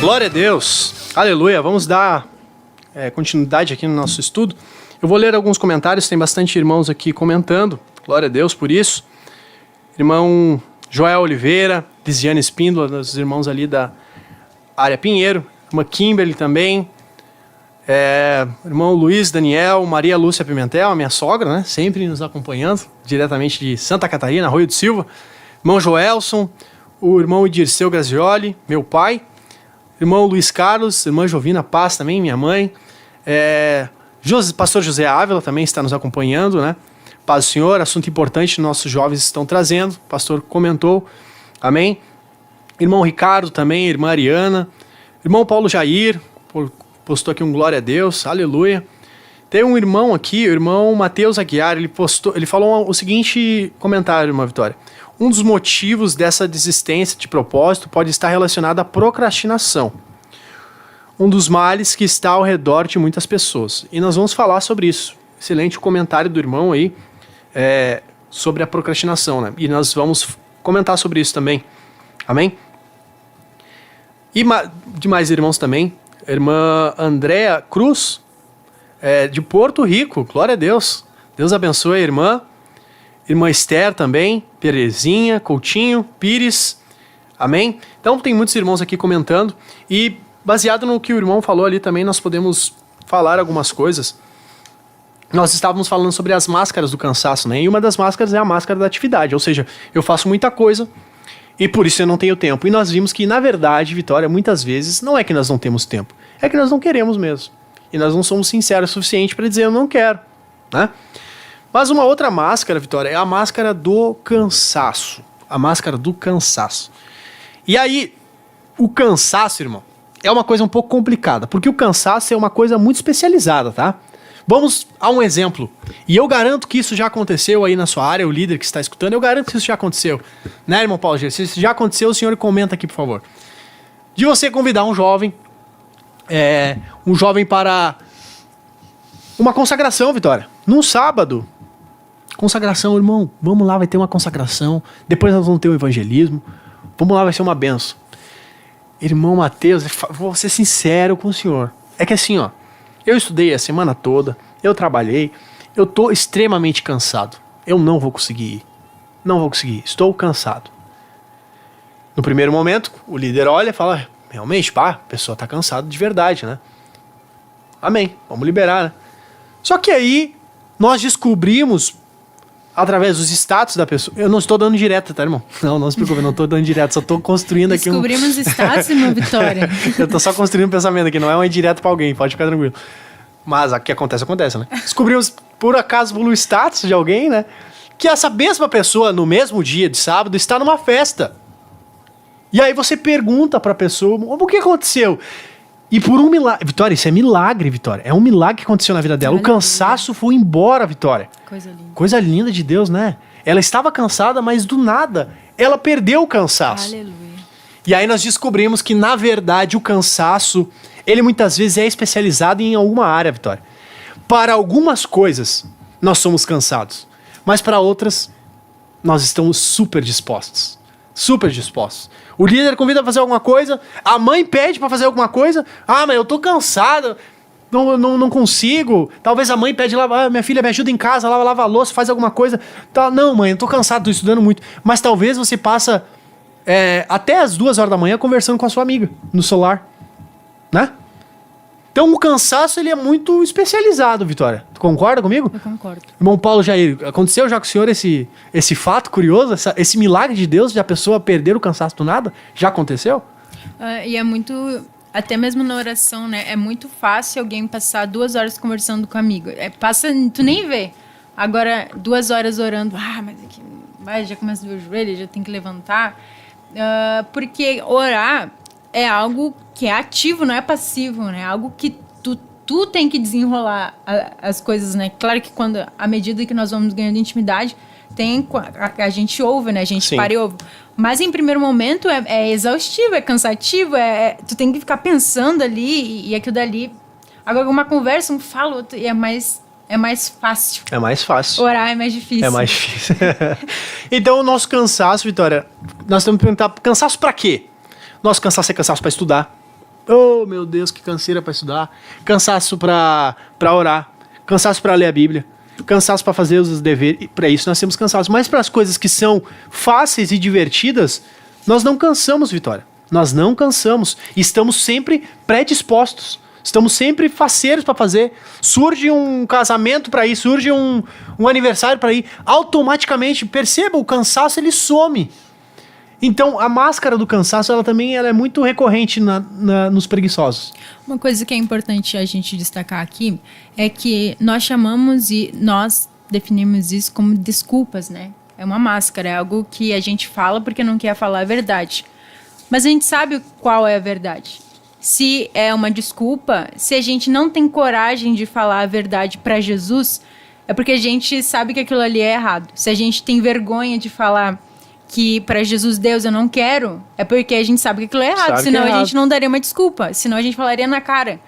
Glória a Deus. Aleluia. Vamos dar continuidade aqui no nosso estudo. Eu vou ler alguns comentários, tem bastante irmãos aqui comentando. Glória a Deus por isso. Irmão Joel Oliveira, Lisiane Espíndola, dos irmãos ali da área Pinheiro. Irmã Kimberly também. Irmão Luiz Daniel, Maria Lúcia Pimentel, a minha sogra, né? Sempre nos acompanhando, diretamente de Santa Catarina, Arroio do Silva. Irmão Joelson, o irmão Dirceu Grazioli, meu pai. Irmão Luiz Carlos, irmã Jovina Paz também, minha mãe. Pastor José Ávila também está nos acompanhando, né? Paz do Senhor, assunto importante, nossos jovens estão trazendo. O pastor comentou, amém. Irmão Ricardo também, irmã Ariana. Irmão Paulo Jair, postou aqui um glória a Deus, aleluia. Tem um irmão aqui, o irmão Mateus Aguiar, ele falou o seguinte comentário, irmã Vitória. Um dos motivos dessa desistência de propósito pode estar relacionado à procrastinação. Um dos males que está ao redor de muitas pessoas. E nós vamos falar sobre isso. Excelente comentário do irmão aí sobre a procrastinação, né? E nós vamos comentar sobre isso também. Amém? E demais irmãos também. Irmã Andréa Cruz, de Porto Rico. Glória a Deus. Deus abençoe a irmã. Irmã Esther também, Terezinha, Coutinho, Pires, amém? Então tem muitos irmãos aqui comentando e baseado no que o irmão falou ali também nós podemos falar algumas coisas. Nós estávamos falando sobre as máscaras do cansaço, né? E uma das máscaras é a máscara da atividade, ou seja, eu faço muita coisa e por isso eu não tenho tempo. E nós vimos que na verdade, Vitória, muitas vezes não é que nós não temos tempo, é que nós não queremos mesmo. E nós não somos sinceros o suficiente para dizer eu não quero, né? Mas uma outra máscara, Vitória, é a máscara do cansaço. A máscara do cansaço. E aí, o cansaço, irmão, é uma coisa um pouco complicada, porque o cansaço é uma coisa muito especializada, tá? Vamos a um exemplo. E eu garanto que isso já aconteceu aí na sua área, o líder que está escutando, eu garanto que isso já aconteceu. Né, irmão Paulo G? Se isso já aconteceu, o senhor comenta aqui, por favor. De você convidar um jovem para uma consagração, Vitória, num sábado. Consagração, irmão, vamos lá, vai ter uma consagração, depois nós vamos ter um evangelismo, vamos lá, vai ser uma benção. Irmão Mateus, vou ser sincero com o senhor, é que assim, ó, eu estudei a semana toda, eu trabalhei, eu tô extremamente cansado, eu não vou conseguir ir, estou cansado. No primeiro momento, o líder olha e fala, realmente, a pessoa tá cansada de verdade, né? Amém, vamos liberar, né? Só que aí, nós descobrimos através dos status da pessoa. Eu não estou dando direta, tá, irmão? Não se preocupe, não estou dando direta, só estou construindo aqui Descobrimos status, irmão Vitória. Eu estou só construindo um pensamento aqui, não é uma indireta para alguém, pode ficar tranquilo. Mas o que acontece, né? Descobrimos, por acaso, pelo status de alguém, né? Que essa mesma pessoa, no mesmo dia de sábado, está numa festa. E aí você pergunta para a pessoa, o que aconteceu? E por um milagre... Vitória, isso é milagre, Vitória. É um milagre que aconteceu na vida dela. O cansaço foi embora, Vitória. Coisa linda. Coisa linda de Deus, né? Ela estava cansada, mas do nada, ela perdeu o cansaço. Aleluia. E aí nós descobrimos que, na verdade, o cansaço, ele muitas vezes é especializado em alguma área, Vitória. Para algumas coisas, nós somos cansados. Mas para outras, nós estamos super dispostos. Super dispostos. O líder convida a fazer alguma coisa, a mãe pede para fazer alguma coisa. Mas eu tô cansada, não consigo. Talvez a mãe pede lá, minha filha me ajuda em casa, lava a louça, faz alguma coisa. Não, mãe, eu tô cansado, tô estudando muito. Mas talvez você passa até as 2 horas da manhã conversando com a sua amiga no celular, né? Então o cansaço, ele é muito especializado, Vitória. Tu concorda comigo? Eu concordo. Irmão Paulo Jair, aconteceu já com o senhor esse fato curioso, esse milagre de Deus de a pessoa perder o cansaço do nada? Já aconteceu? E é muito, até mesmo na oração, né? É muito fácil alguém passar 2 horas conversando com um amigo. Tu nem vê. Agora, 2 horas orando, mas aqui, já começa a doer o joelho, já tem que levantar. Porque orar é algo que é ativo, não é passivo, né? É algo que tu tem que desenrolar as coisas, né? Claro que à medida que nós vamos ganhando intimidade, a gente ouve, né? A gente Sim. para e ouve. Mas em primeiro momento é exaustivo, é cansativo, tu tem que ficar pensando ali e aquilo dali. Agora, uma conversa, um fala, outro, e é mais fácil. É mais fácil. Orar é mais difícil. É mais difícil. Então, o nosso cansaço, Vitória, nós temos que perguntar, cansaço pra quê? Nosso cansaço é cansaço pra estudar. Oh, meu Deus, que canseira para estudar. Cansaço para orar. Cansaço para ler a Bíblia. Cansaço para fazer os deveres. Para isso nós temos cansaço. Mas para as coisas que são fáceis e divertidas, nós não cansamos, Vitória. Nós não cansamos. Estamos sempre predispostos. Estamos sempre faceiros para fazer. Surge um casamento para ir, surge um aniversário para ir. Automaticamente, perceba, o cansaço ele some. Então, a máscara do cansaço, ela também é muito recorrente nos preguiçosos. Uma coisa que é importante a gente destacar aqui é que nós chamamos e nós definimos isso como desculpas, né? É uma máscara, é algo que a gente fala porque não quer falar a verdade. Mas a gente sabe qual é a verdade. Se é uma desculpa, se a gente não tem coragem de falar a verdade para Jesus, é porque a gente sabe que aquilo ali é errado. Se a gente tem vergonha de falar que para Jesus, Deus, eu não quero, é porque a gente sabe que aquilo é errado. Sabe Senão que é errado. a gente não daria uma desculpa. Senão a gente falaria na cara.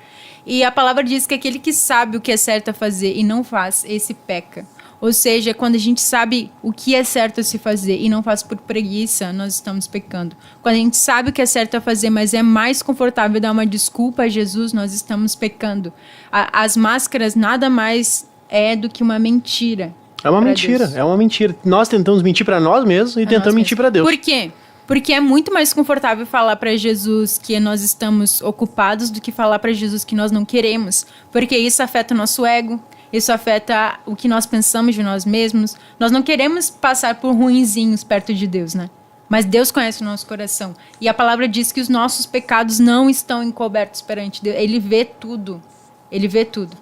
E a palavra diz que aquele que sabe o que é certo a fazer e não faz, esse peca. Ou seja, quando a gente sabe o que é certo a se fazer e não faz por preguiça, nós estamos pecando. Quando a gente sabe o que é certo a fazer, mas é mais confortável dar uma desculpa a Jesus, nós estamos pecando. As máscaras nada mais é do que uma mentira. É uma pra mentira, Deus. é uma mentira. Nós tentamos mentir para nós mesmos e tentamos mentir para Deus. Por quê? Porque é muito mais confortável falar para Jesus que nós estamos ocupados do que falar para Jesus que nós não queremos. Porque isso afeta o nosso ego, isso afeta o que nós pensamos de nós mesmos. Nós não queremos passar por ruinzinhos perto de Deus, né? Mas Deus conhece o nosso coração. E a palavra diz que os nossos pecados não estão encobertos perante Deus. Ele vê tudo. Ele vê tudo.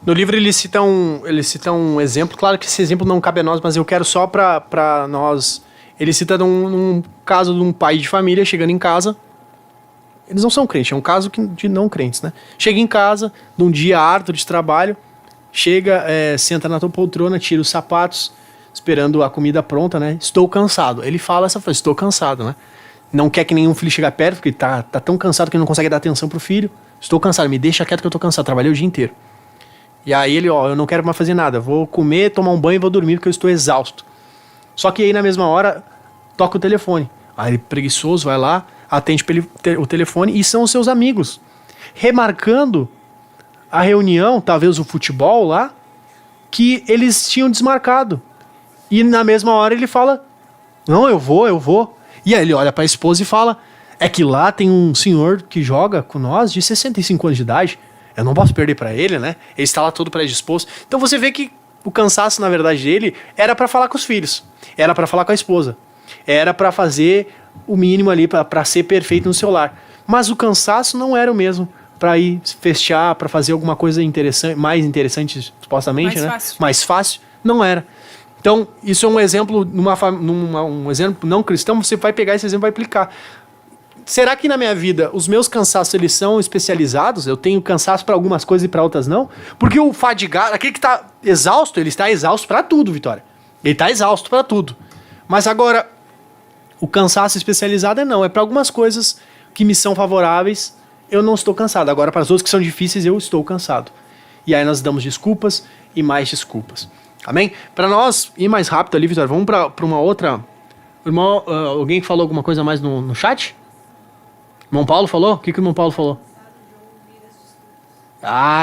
No livro ele cita um exemplo, claro que esse exemplo não cabe a nós, mas eu quero só para nós. Ele cita um caso de um pai de família chegando em casa. Eles não são crentes, é um caso de não crentes, né? Chega em casa, num dia árduo de trabalho, chega, senta na tua poltrona, tira os sapatos, esperando a comida pronta, né? Estou cansado. Ele fala essa frase, estou cansado, né? Não quer que nenhum filho chegue perto, porque tá tão cansado que não consegue dar atenção pro filho. Estou cansado, me deixa quieto que eu tô cansado, trabalhei o dia inteiro. E aí ele, eu não quero mais fazer nada, vou comer, tomar um banho e vou dormir porque eu estou exausto. Só que aí na mesma hora, toca o telefone. Aí ele preguiçoso vai lá, atende o telefone e são os seus amigos. Remarcando a reunião, talvez o futebol lá, que eles tinham desmarcado. E na mesma hora ele fala, não, eu vou. E aí ele olha para a esposa e fala, é que lá tem um senhor que joga com nós de 65 anos de idade. Eu não posso perder para ele, né? Ele está lá todo predisposto. Então você vê que o cansaço, na verdade, dele era para falar com os filhos. Era para falar com a esposa. Era para fazer o mínimo ali, para ser perfeito no seu lar. Mas o cansaço não era o mesmo para ir festear, para fazer alguma coisa interessante, mais interessante, supostamente, né? Mais fácil. Não era. Então, isso é um exemplo, um exemplo não cristão, você vai pegar esse exemplo e vai aplicar. Será que na minha vida os meus cansaços eles são especializados? Eu tenho cansaço para algumas coisas e para outras não? Porque o fadigado, aquele que está exausto, ele está exausto para tudo, Vitória. Ele está exausto para tudo. Mas agora, o cansaço especializado é para algumas coisas que me são favoráveis, eu não estou cansado. Agora, para as outras que são difíceis, eu estou cansado. E aí nós damos desculpas e mais desculpas. Amém? Para nós ir mais rápido ali, Vitória, vamos para uma outra... Irmão, alguém que falou alguma coisa mais no chat? Irmão Paulo falou? O que o irmão Paulo falou?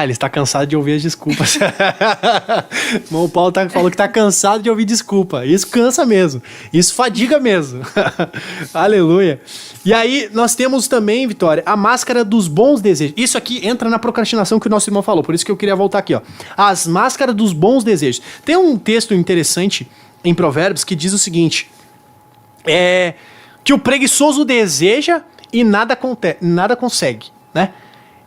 Ele está cansado de ouvir as desculpas. Irmão Paulo falou que está cansado de ouvir desculpa. Isso cansa mesmo. Isso fadiga mesmo. Aleluia. E aí nós temos também, Vitória, a máscara dos bons desejos. Isso aqui entra na procrastinação que o nosso irmão falou. Por isso que eu queria voltar aqui, ó. As máscaras dos bons desejos. Tem um texto interessante em Provérbios que diz o seguinte. Que o preguiçoso deseja e nada consegue, né?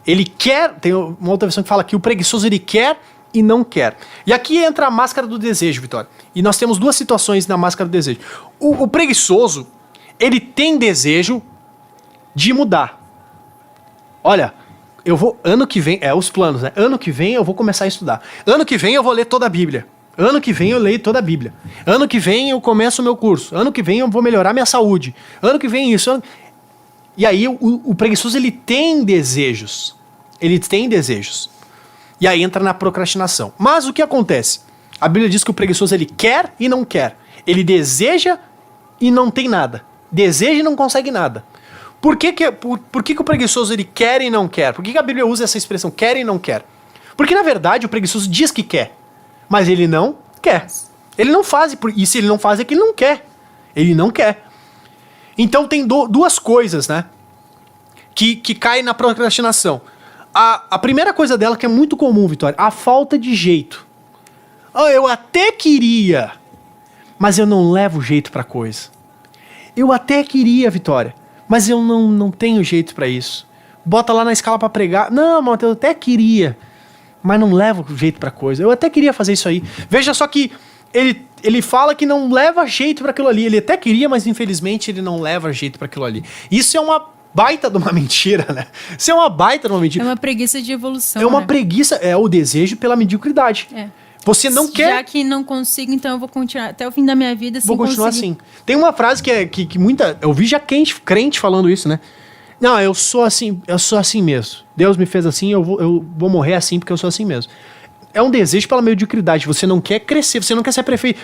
Ele quer, tem uma outra versão que fala que o preguiçoso ele quer e não quer. E aqui entra a máscara do desejo, Vitória. E nós temos duas situações na máscara do desejo. O preguiçoso, ele tem desejo de mudar. Olha, eu vou, ano que vem, os planos, né? Ano que vem eu vou começar a estudar. Ano que vem eu vou ler toda a Bíblia. Ano que vem eu leio toda a Bíblia. Ano que vem eu começo o meu curso. Ano que vem eu vou melhorar minha saúde. Ano que vem isso. E aí o preguiçoso ele tem desejos. Ele tem desejos. E aí entra na procrastinação. Mas o que acontece? A Bíblia diz que o preguiçoso ele quer e não quer. Ele deseja e não tem nada. Deseja e não consegue nada. Por que o preguiçoso ele quer e não quer? Por que a Bíblia usa essa expressão quer e não quer? Porque na verdade o preguiçoso diz que quer, mas ele não quer. Ele não faz, e se ele não faz é que ele não quer. Ele não quer. Então tem duas coisas, né? Que caem na procrastinação. A primeira coisa dela, que é muito comum, Vitória, a falta de jeito. Eu até queria, mas eu não levo jeito pra coisa. Eu até queria, Vitória, mas eu não tenho jeito pra isso. Bota lá na escala pra pregar. Não, Matheus, eu até queria, mas não levo jeito pra coisa. Eu até queria fazer isso aí. Veja só que ele fala que não leva jeito pra aquilo ali. Ele até queria, mas infelizmente ele não leva jeito pra aquilo ali. Isso é uma baita de uma mentira, né? Isso é uma baita de uma mentira. É uma preguiça de evolução. É uma né? preguiça, é o desejo pela mediocridade. É. Você não quer... Já que não consigo, então eu vou continuar até o fim da minha vida sem Vou continuar conseguir. assim. Tem uma frase que muita... Eu vi já crente falando isso, né? Não, eu sou assim mesmo. Deus me fez assim, eu vou morrer assim porque eu sou assim mesmo. É um desejo pela mediocridade. Você não quer crescer, você não quer ser perfeito.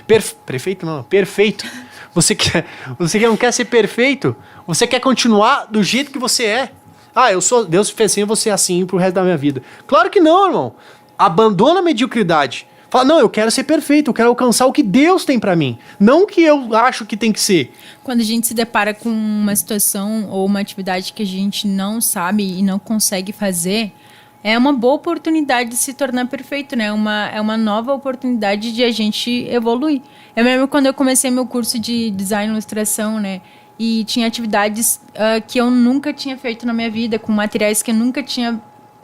Você não quer ser perfeito. Você quer continuar do jeito que você é. Deus fez assim, eu vou ser assim pro resto da minha vida. Claro que não, irmão. Abandona a mediocridade. Fala, não, eu quero ser perfeito, eu quero alcançar o que Deus tem pra mim. Não o que eu acho que tem que ser. Quando a gente se depara com uma situação ou uma atividade que a gente não sabe e não consegue fazer, é uma boa oportunidade de se tornar perfeito, né? É uma nova oportunidade de a gente evoluir. Eu lembro quando eu comecei meu curso de design e ilustração, né? E tinha atividades que eu nunca tinha feito na minha vida, com materiais que eu nunca tinha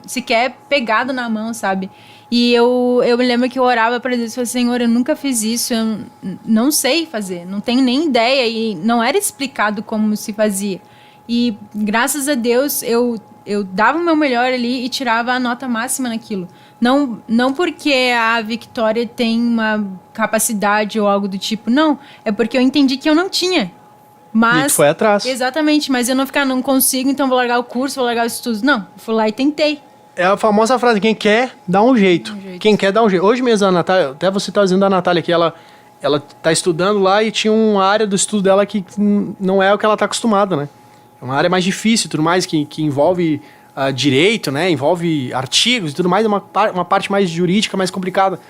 sequer pegado na mão, sabe? E eu me lembro que eu orava para Deus e falei, Senhor, eu nunca fiz isso, eu não sei fazer, não tenho nem ideia e não era explicado como se fazia. E graças a Deus eu dava o meu melhor ali e tirava a nota máxima naquilo. Não porque a Victoria tem uma capacidade ou algo do tipo, não. É porque eu entendi que eu não tinha. Mas, e tu foi atrás. Exatamente, mas eu não consigo, então vou largar o curso, vou largar os estudos. Não, eu fui lá e tentei. É a famosa frase, quem quer, dá um jeito. Quem quer, dá um jeito. Hoje mesmo a Natália, até você tá dizendo da Natália que ela tá estudando lá e tinha uma área do estudo dela que não é o que ela tá acostumada, né? É uma área mais difícil e tudo mais, que envolve direito, né? Envolve artigos e tudo mais, é uma parte mais jurídica, mais complicada.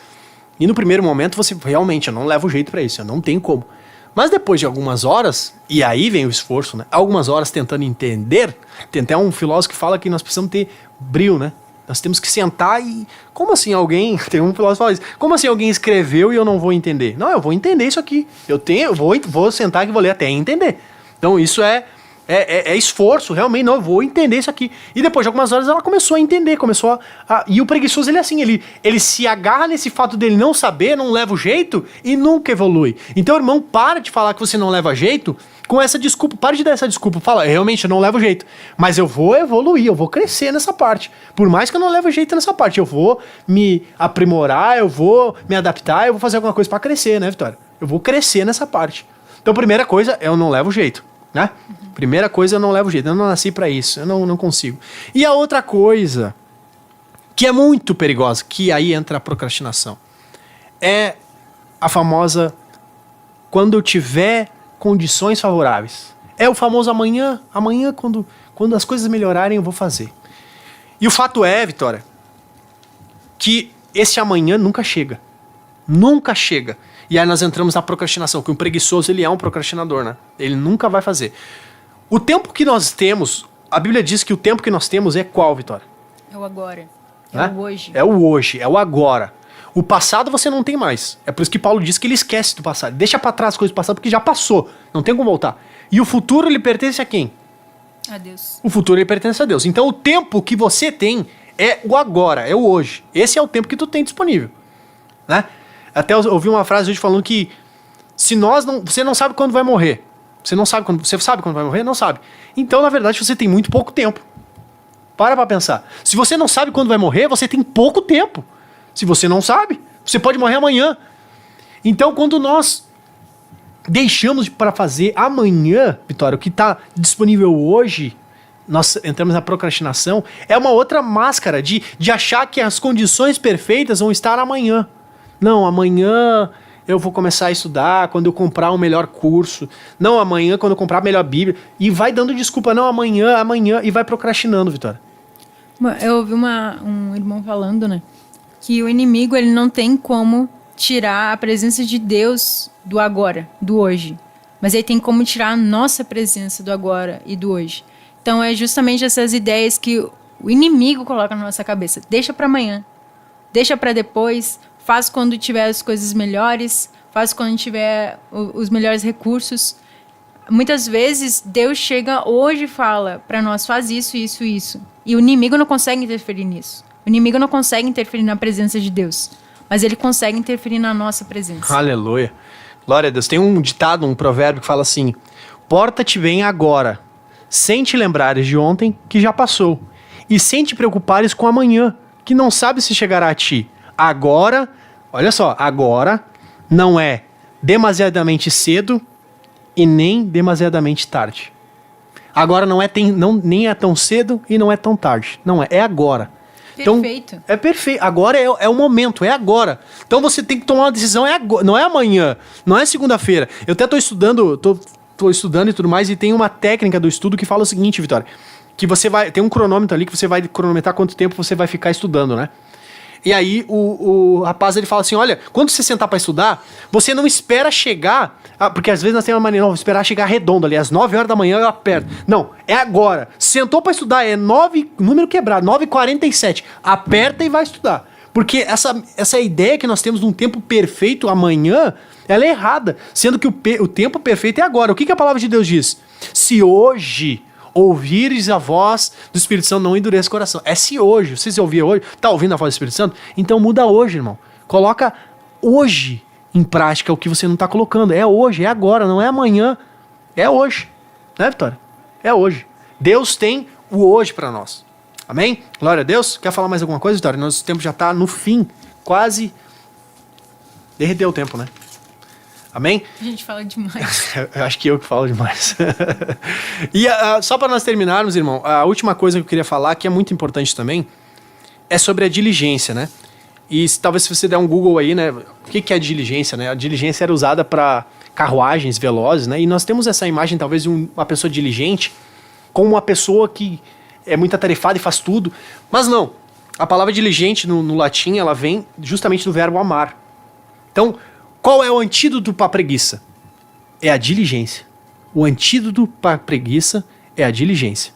E no primeiro momento você, realmente, eu não levo jeito pra isso, eu não tenho como. Mas depois de algumas horas, e aí vem o esforço, né? Algumas horas tentando entender, tem até um filósofo que fala que nós precisamos ter brio, né? Nós temos que sentar e... Como assim alguém... Tem um filósofo que fala isso. Como assim alguém escreveu e eu não vou entender? Não, eu vou entender isso aqui. Eu vou sentar e vou ler até entender. Então isso é esforço, realmente, não, eu vou entender isso aqui. E depois de algumas horas ela começou a entender, e o preguiçoso, ele é assim, ele se agarra nesse fato dele não saber, não leva o jeito e nunca evolui. Então, irmão, para de falar que você não leva jeito com essa desculpa, para de dar essa desculpa, fala, realmente eu não levo jeito, mas eu vou evoluir, eu vou crescer nessa parte. Por mais que eu não leve jeito nessa parte, eu vou me aprimorar, eu vou me adaptar, eu vou fazer alguma coisa para crescer, né, Vitória? Eu vou crescer nessa parte. Então, primeira coisa, eu não levo jeito. Né? Primeira coisa, eu não levo jeito, eu não nasci pra isso, eu não consigo. E a outra coisa, que é muito perigosa, que aí entra a procrastinação, é a famosa, quando eu tiver condições favoráveis. É o famoso amanhã, quando as coisas melhorarem eu vou fazer. E o fato é, Vitória, que esse amanhã nunca chega. Nunca chega. E aí nós entramos na procrastinação, que o preguiçoso, ele é um procrastinador, né? Ele nunca vai fazer. O tempo que nós temos, a Bíblia diz que o tempo que nós temos é qual, Vitória? É o agora. Né? É o hoje. É o hoje, é o agora. O passado você não tem mais. É por isso que Paulo diz que ele esquece do passado. Deixa pra trás as coisas do passado porque já passou. Não tem como voltar. E o futuro, ele pertence a quem? A Deus. O futuro, ele pertence a Deus. Então o tempo que você tem é o agora, é o hoje. Esse é o tempo que tu tem disponível. Né? Até eu ouvi uma frase hoje falando que você não sabe quando vai morrer. Você sabe quando vai morrer? Não sabe. Então, na verdade, você tem muito pouco tempo. Para pensar. Se você não sabe quando vai morrer, você tem pouco tempo. Se você não sabe, você pode morrer amanhã. Então, quando nós deixamos para fazer amanhã, Vitória, o que está disponível hoje, nós entramos na procrastinação, é uma outra máscara de achar que as condições perfeitas vão estar amanhã. Não, amanhã eu vou começar a estudar, quando eu comprar um melhor curso, não amanhã, quando eu comprar a melhor Bíblia, e vai dando desculpa, não, amanhã, e vai procrastinando, Vitória. Eu ouvi um irmão falando, né, que o inimigo ele não tem como tirar a presença de Deus do agora, do hoje. Mas ele tem como tirar a nossa presença do agora e do hoje. Então é justamente essas ideias que o inimigo coloca na nossa cabeça. Deixa para amanhã, deixa para depois, faz quando tiver as coisas melhores, faz quando tiver os melhores recursos. Muitas vezes Deus chega hoje e fala para nós, faz isso, isso, isso. E o inimigo não consegue interferir nisso. O inimigo não consegue interferir na presença de Deus. Mas ele consegue interferir na nossa presença. Aleluia. Glória a Deus. Tem um ditado, um provérbio que fala assim: porta-te bem agora, sem te lembrares de ontem, que já passou, e sem te preocupares com amanhã, que não sabe se chegará a ti. Agora, olha só, agora não é demasiadamente cedo e nem demasiadamente tarde. Agora nem é tão cedo e não é tão tarde. Não é agora. Perfeito. Então, é perfeito. Agora é o momento, é agora. Então você tem que tomar uma decisão, é agora, não é amanhã, não é segunda-feira. Eu até tô estudando e tudo mais, e tem uma técnica do estudo que fala o seguinte, Vitória, que você vai, tem um cronômetro ali que você vai cronometrar quanto tempo você vai ficar estudando, né? E aí o rapaz, ele fala assim, olha, quando você sentar para estudar, você não espera chegar, porque às vezes nós temos uma maneira, não, esperar chegar redondo ali, às 9 horas da manhã eu aperto. Não, é agora. Sentou para estudar, é 9, número quebrado, 9h47. Aperta e vai estudar. Porque essa ideia que nós temos de um tempo perfeito amanhã, ela é errada. Sendo que o tempo perfeito é agora. O que a palavra de Deus diz? Se hoje ouvires a voz do Espírito Santo, não endureça o coração. É se hoje. Você ouvir hoje, tá ouvindo a voz do Espírito Santo? Então muda hoje, irmão. Coloca hoje em prática o que você não tá colocando. É hoje, é agora, não é amanhã. É hoje. Né, Vitória? É hoje. Deus tem o hoje para nós. Amém? Glória a Deus. Quer falar mais alguma coisa, Vitória? Nosso tempo já tá no fim. Quase derreteu o tempo, né? Amém? A gente fala demais. Eu acho que eu que falo demais. E só para nós terminarmos, irmão, a última coisa que eu queria falar, que é muito importante também, é sobre a diligência, né? E talvez se você der um Google aí, né? O que é diligência, né? A diligência era usada para carruagens velozes, né? E nós temos essa imagem, talvez, de uma pessoa diligente como uma pessoa que é muito atarefada e faz tudo. Mas não. A palavra diligente no latim, ela vem justamente do verbo amar. Então, qual é o antídoto para a preguiça? É a diligência. O antídoto para a preguiça é a diligência.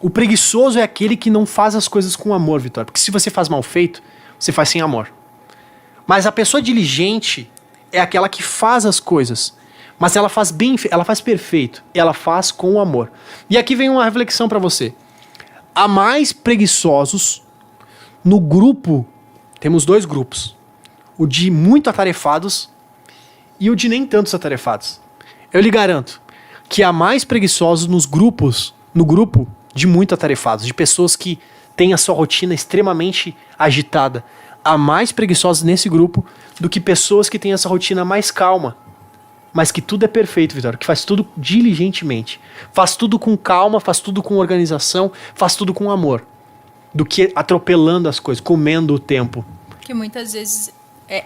O preguiçoso é aquele que não faz as coisas com amor, Vitória. Porque se você faz mal feito, você faz sem amor. Mas a pessoa diligente é aquela que faz as coisas, mas ela faz bem, ela faz perfeito, ela faz com amor. E aqui vem uma reflexão para você. Há mais preguiçosos no grupo, temos 2 grupos. O de muito atarefados e o de nem tantos atarefados. Eu lhe garanto que há mais preguiçosos no grupo de muito atarefados, de pessoas que têm a sua rotina extremamente agitada. Há mais preguiçosos nesse grupo do que pessoas que têm essa rotina mais calma, mas que tudo é perfeito, Vitória, que faz tudo diligentemente, faz tudo com calma, faz tudo com organização, faz tudo com amor, do que atropelando as coisas, comendo o tempo. Que muitas vezes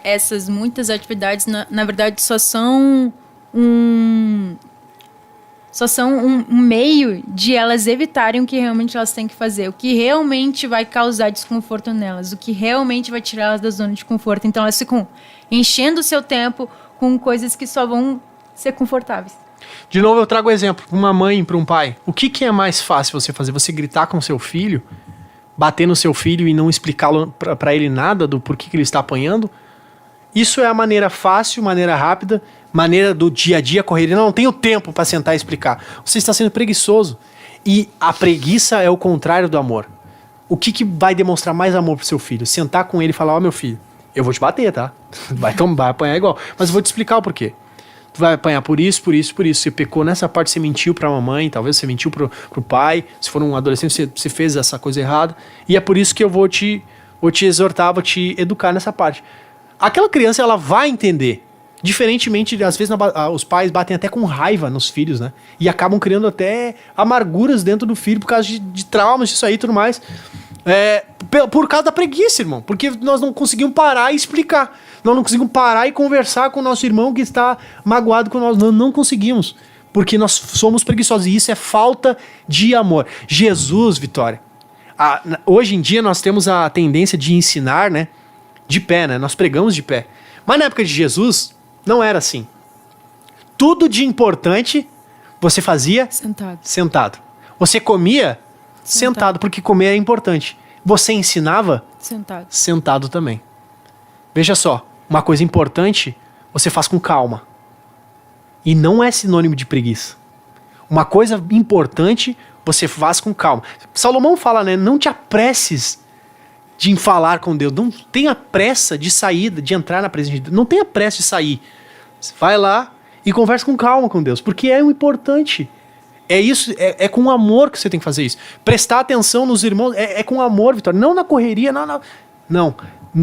essas muitas atividades, na verdade, só são um meio de elas evitarem o que realmente elas têm que fazer, o que realmente vai causar desconforto nelas, o que realmente vai tirar elas da zona de conforto. Então elas ficam enchendo o seu tempo com coisas que só vão ser confortáveis. De novo eu trago o exemplo, para uma mãe e para um pai. O que é mais fácil você fazer? Você gritar com seu filho, bater no seu filho e não explicá-lo para ele nada do porquê que ele está apanhando? Isso é a maneira fácil, maneira rápida, maneira do dia a dia, correria. Não tenho tempo para sentar e explicar. Você está sendo preguiçoso. E a preguiça é o contrário do amor. O que vai demonstrar mais amor pro seu filho? Sentar com ele e falar, ó, meu filho, eu vou te bater, tá? Vai apanhar igual. Mas eu vou te explicar o porquê. Tu vai apanhar por isso, por isso, por isso. Você pecou nessa parte, você mentiu pra mamãe, talvez você mentiu pro pai. Se for um adolescente, você fez essa coisa errada. E é por isso que eu vou te exortar, vou te educar nessa parte. Aquela criança, ela vai entender. Diferentemente, às vezes os pais batem até com raiva nos filhos, né? E acabam criando até amarguras dentro do filho por causa de traumas, disso aí e tudo mais. Por causa da preguiça, irmão. Porque nós não conseguimos parar e explicar. Nós não conseguimos parar e conversar com o nosso irmão que está magoado com nós. Nós não conseguimos. Porque nós somos preguiçosos. E isso é falta de amor. Jesus, Vitória. Hoje em dia nós temos a tendência de ensinar, né? De pé, né? Nós pregamos de pé. Mas na época de Jesus, não era assim. Tudo de importante você fazia sentado. Você comia sentado, porque comer é importante. Você ensinava sentado também. Veja só, uma coisa importante você faz com calma. E não é sinônimo de preguiça. Uma coisa importante você faz com calma. Salomão fala, né? Não te apresses de falar com Deus. Não tenha pressa de sair, de entrar na presença de Deus. Não tenha pressa de sair. Vai lá e conversa com calma com Deus, porque é o importante. É isso, é com amor que você tem que fazer isso. Prestar atenção nos irmãos é com amor, Vitória. Não na correria, não.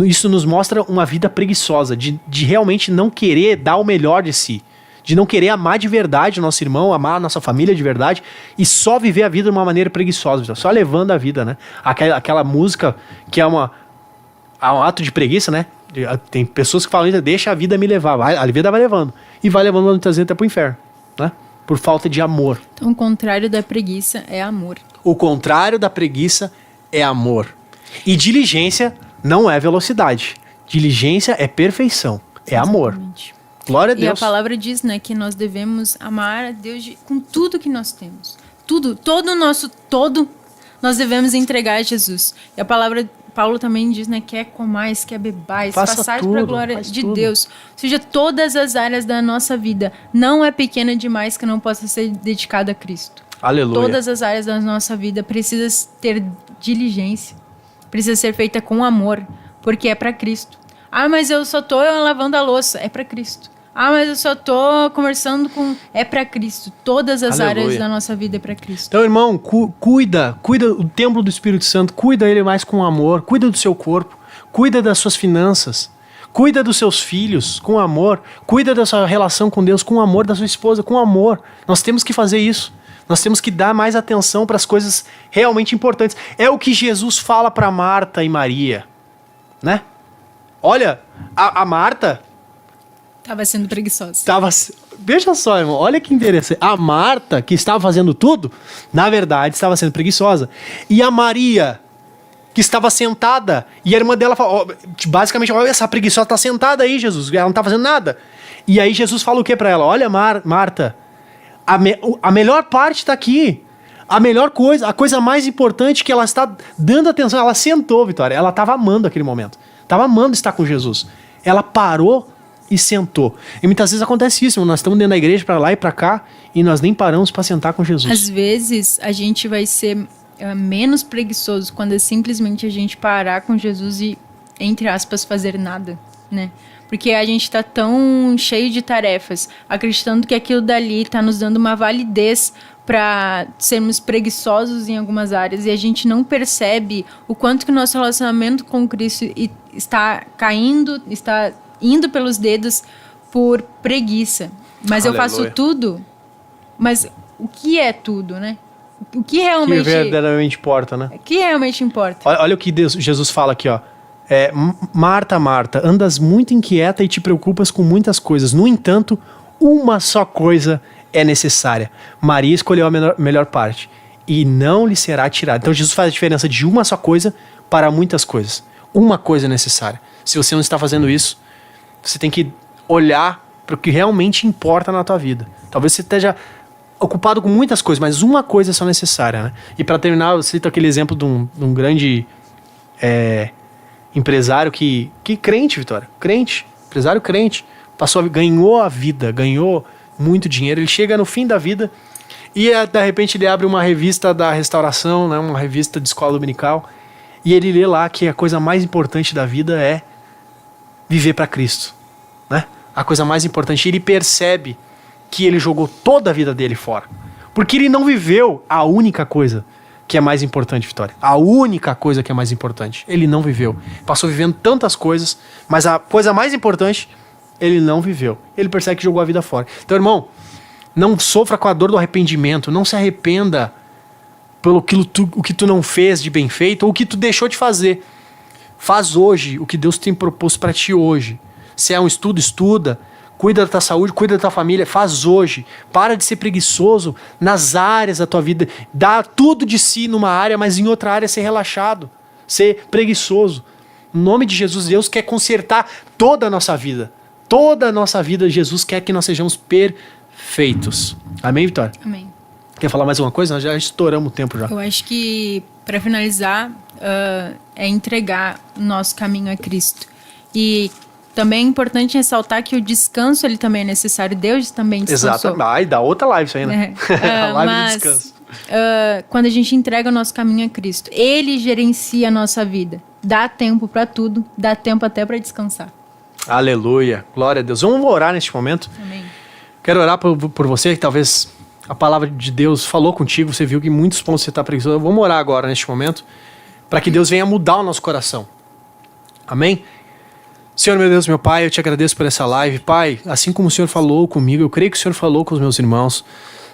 Isso nos mostra uma vida preguiçosa, de realmente não querer dar o melhor de si. De não querer amar de verdade o nosso irmão, amar a nossa família de verdade e só viver a vida de uma maneira preguiçosa, Vitória. Só levando a vida, né? Aquela música que é um ato de preguiça, né? Tem pessoas que falam isso, deixa a vida me levar. A vida vai levando. E vai levando muitas vezes até pro inferno, né? Por falta de amor. Então, o contrário da preguiça é amor. O contrário da preguiça é amor. E diligência não é velocidade. Diligência é perfeição. É amor. Exatamente. Glória a Deus. E a palavra diz, né, que nós devemos amar a Deus com tudo que nós temos. Tudo, todo o nosso todo, nós devemos entregar a Jesus. E a palavra, Paulo também diz, né, quer comais, quer bebais, façais para a glória de Deus. Ou seja, todas as áreas da nossa vida não é pequena demais que não possa ser dedicada a Cristo. Aleluia. Todas as áreas da nossa vida precisam ter diligência, precisa ser feita com amor, porque é para Cristo. Ah, mas eu só tô lavando a louça, é para Cristo. Ah, mas eu só tô conversando com... É para Cristo. Todas as áreas da nossa vida é para Cristo. Então, irmão, cuida o templo do Espírito Santo, cuida ele mais com amor, cuida do seu corpo, cuida das suas finanças, cuida dos seus filhos com amor, cuida da sua relação com Deus com amor, da sua esposa com amor. Nós temos que fazer isso. Nós temos que dar mais atenção para as coisas realmente importantes. É o que Jesus fala para Marta e Maria, né? Olha, a Marta... Estava sendo preguiçosa. Veja só, irmão, olha que interessante. A Marta, que estava fazendo tudo, na verdade, estava sendo preguiçosa. E a Maria, que estava sentada, e a irmã dela fala, basicamente, olha, essa preguiçosa está sentada aí, Jesus, ela não está fazendo nada. E aí Jesus fala o que para ela? Olha, Marta, a melhor parte está aqui. A melhor coisa, a coisa mais importante que ela está dando atenção, ela sentou, Vitória, ela estava amando aquele momento. Estava amando estar com Jesus. Ela parou e sentou. E muitas vezes acontece isso, nós estamos dentro da igreja para lá e para cá e nós nem paramos para sentar com Jesus. Às vezes a gente vai ser menos preguiçoso quando é simplesmente a gente parar com Jesus e, entre aspas, fazer nada, né? Porque a gente está tão cheio de tarefas, acreditando que aquilo dali está nos dando uma validez para sermos preguiçosos em algumas áreas e a gente não percebe o quanto que o nosso relacionamento com Cristo está caindo, está indo pelos dedos por preguiça. Mas Aleluia. eu faço tudo, mas o que é tudo, né? O que realmente... Que verdadeiramente importa, né? O que realmente importa? Olha o que Jesus fala aqui, ó. Marta, Marta, andas muito inquieta e te preocupas com muitas coisas. No entanto, uma só coisa é necessária. Maria escolheu a melhor parte e não lhe será tirada. Então Jesus faz a diferença de uma só coisa para muitas coisas. Uma coisa é necessária. Se você não está fazendo isso, você tem que olhar para o que realmente importa na tua vida. Talvez você esteja ocupado com muitas coisas, mas uma coisa é só necessária, né? E para terminar, eu cito aquele exemplo de um grande empresário que crente, Vitória, crente, empresário crente, ganhou a vida, ganhou muito dinheiro, ele chega no fim da vida e de repente ele abre uma revista da restauração, né, uma revista de escola dominical, e ele lê lá que a coisa mais importante da vida é viver para Cristo, né? A coisa mais importante, ele percebe que ele jogou toda a vida dele fora, porque ele não viveu a única coisa que é mais importante, Vitória. A única coisa que é mais importante. Ele não viveu. Passou vivendo tantas coisas, mas a coisa mais importante, ele não viveu. Ele percebe que jogou a vida fora. Então, irmão, não sofra com a dor do arrependimento. Não se arrependa pelo o que tu não fez de bem feito ou o que tu deixou de fazer. Faz hoje o que Deus tem proposto para ti hoje. Se é um estudo, estuda. Cuida da tua saúde, cuida da tua família. Faz hoje. Para de ser preguiçoso nas áreas da tua vida. Dá tudo de si numa área, mas em outra área ser relaxado. Ser preguiçoso. Em nome de Jesus, Deus quer consertar toda a nossa vida. Toda a nossa vida, Jesus quer que nós sejamos perfeitos. Amém, Vitória? Amém. Quer falar mais alguma coisa? Nós já estouramos o tempo já. Eu acho que, para finalizar, é entregar o nosso caminho a Cristo. E também é importante ressaltar que o descanso ele também é necessário. Deus também descansou. Exato. Ai, dá outra live isso aí, né? A live mas, do descanso. Quando a gente entrega o nosso caminho a Cristo, Ele gerencia a nossa vida. Dá tempo para tudo, dá tempo até para descansar. Aleluia. Glória a Deus. Vamos orar neste momento. Amém. Quero orar por você, que talvez a palavra de Deus falou contigo, você viu que em muitos pontos você está preguiçoso. Vamos orar agora neste momento, para que Deus venha mudar o nosso coração. Amém? Senhor, meu Deus, meu Pai, eu te agradeço por essa live. Pai, assim como o Senhor falou comigo, eu creio que o Senhor falou com os meus irmãos.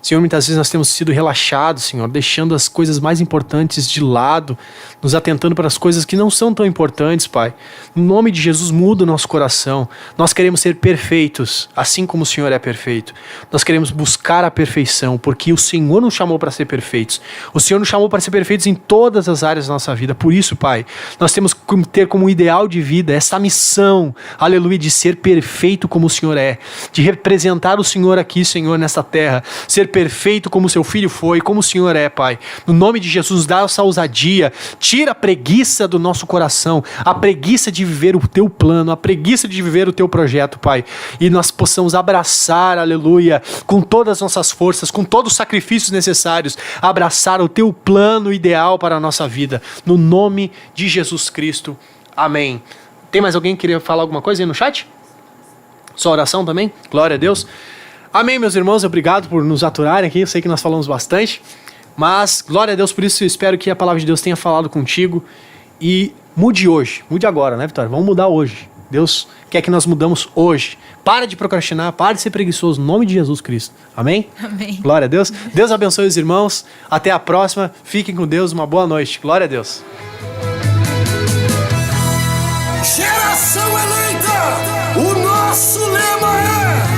Senhor, muitas vezes nós temos sido relaxados, Senhor, deixando as coisas mais importantes de lado, nos atentando para as coisas que não são tão importantes, Pai. No nome de Jesus, muda o nosso coração. Nós queremos ser perfeitos, assim como o Senhor é perfeito. Nós queremos buscar a perfeição, porque o Senhor nos chamou para ser perfeitos. O Senhor nos chamou para ser perfeitos em todas as áreas da nossa vida. Por isso, Pai, nós temos que ter como ideal de vida essa missão, aleluia, de ser perfeito como o Senhor é, de representar o Senhor aqui, Senhor, nessa terra, ser perfeito como seu filho foi, como o Senhor é, Pai. No nome de Jesus, dá essa ousadia, tira a preguiça do nosso coração, a preguiça de viver o teu plano, a preguiça de viver o teu projeto, Pai. E nós possamos abraçar, aleluia, com todas as nossas forças, com todos os sacrifícios necessários, abraçar o teu plano ideal para a nossa vida. No nome de Jesus Cristo. Amém. Tem mais alguém que queria falar alguma coisa aí no chat? Sua oração também? Glória a Deus. Amém, meus irmãos, obrigado por nos aturarem aqui, eu sei que nós falamos bastante, mas glória a Deus por isso, eu espero que a palavra de Deus tenha falado contigo e mude hoje, mude agora, né, Vitória? Vamos mudar hoje, Deus quer que nós mudamos hoje, para de procrastinar, para de ser preguiçoso, no nome de Jesus Cristo, amém? Amém. Glória a Deus, Deus abençoe os irmãos, até a próxima, fiquem com Deus, uma boa noite, glória a Deus. Geração eleita, o nosso lema é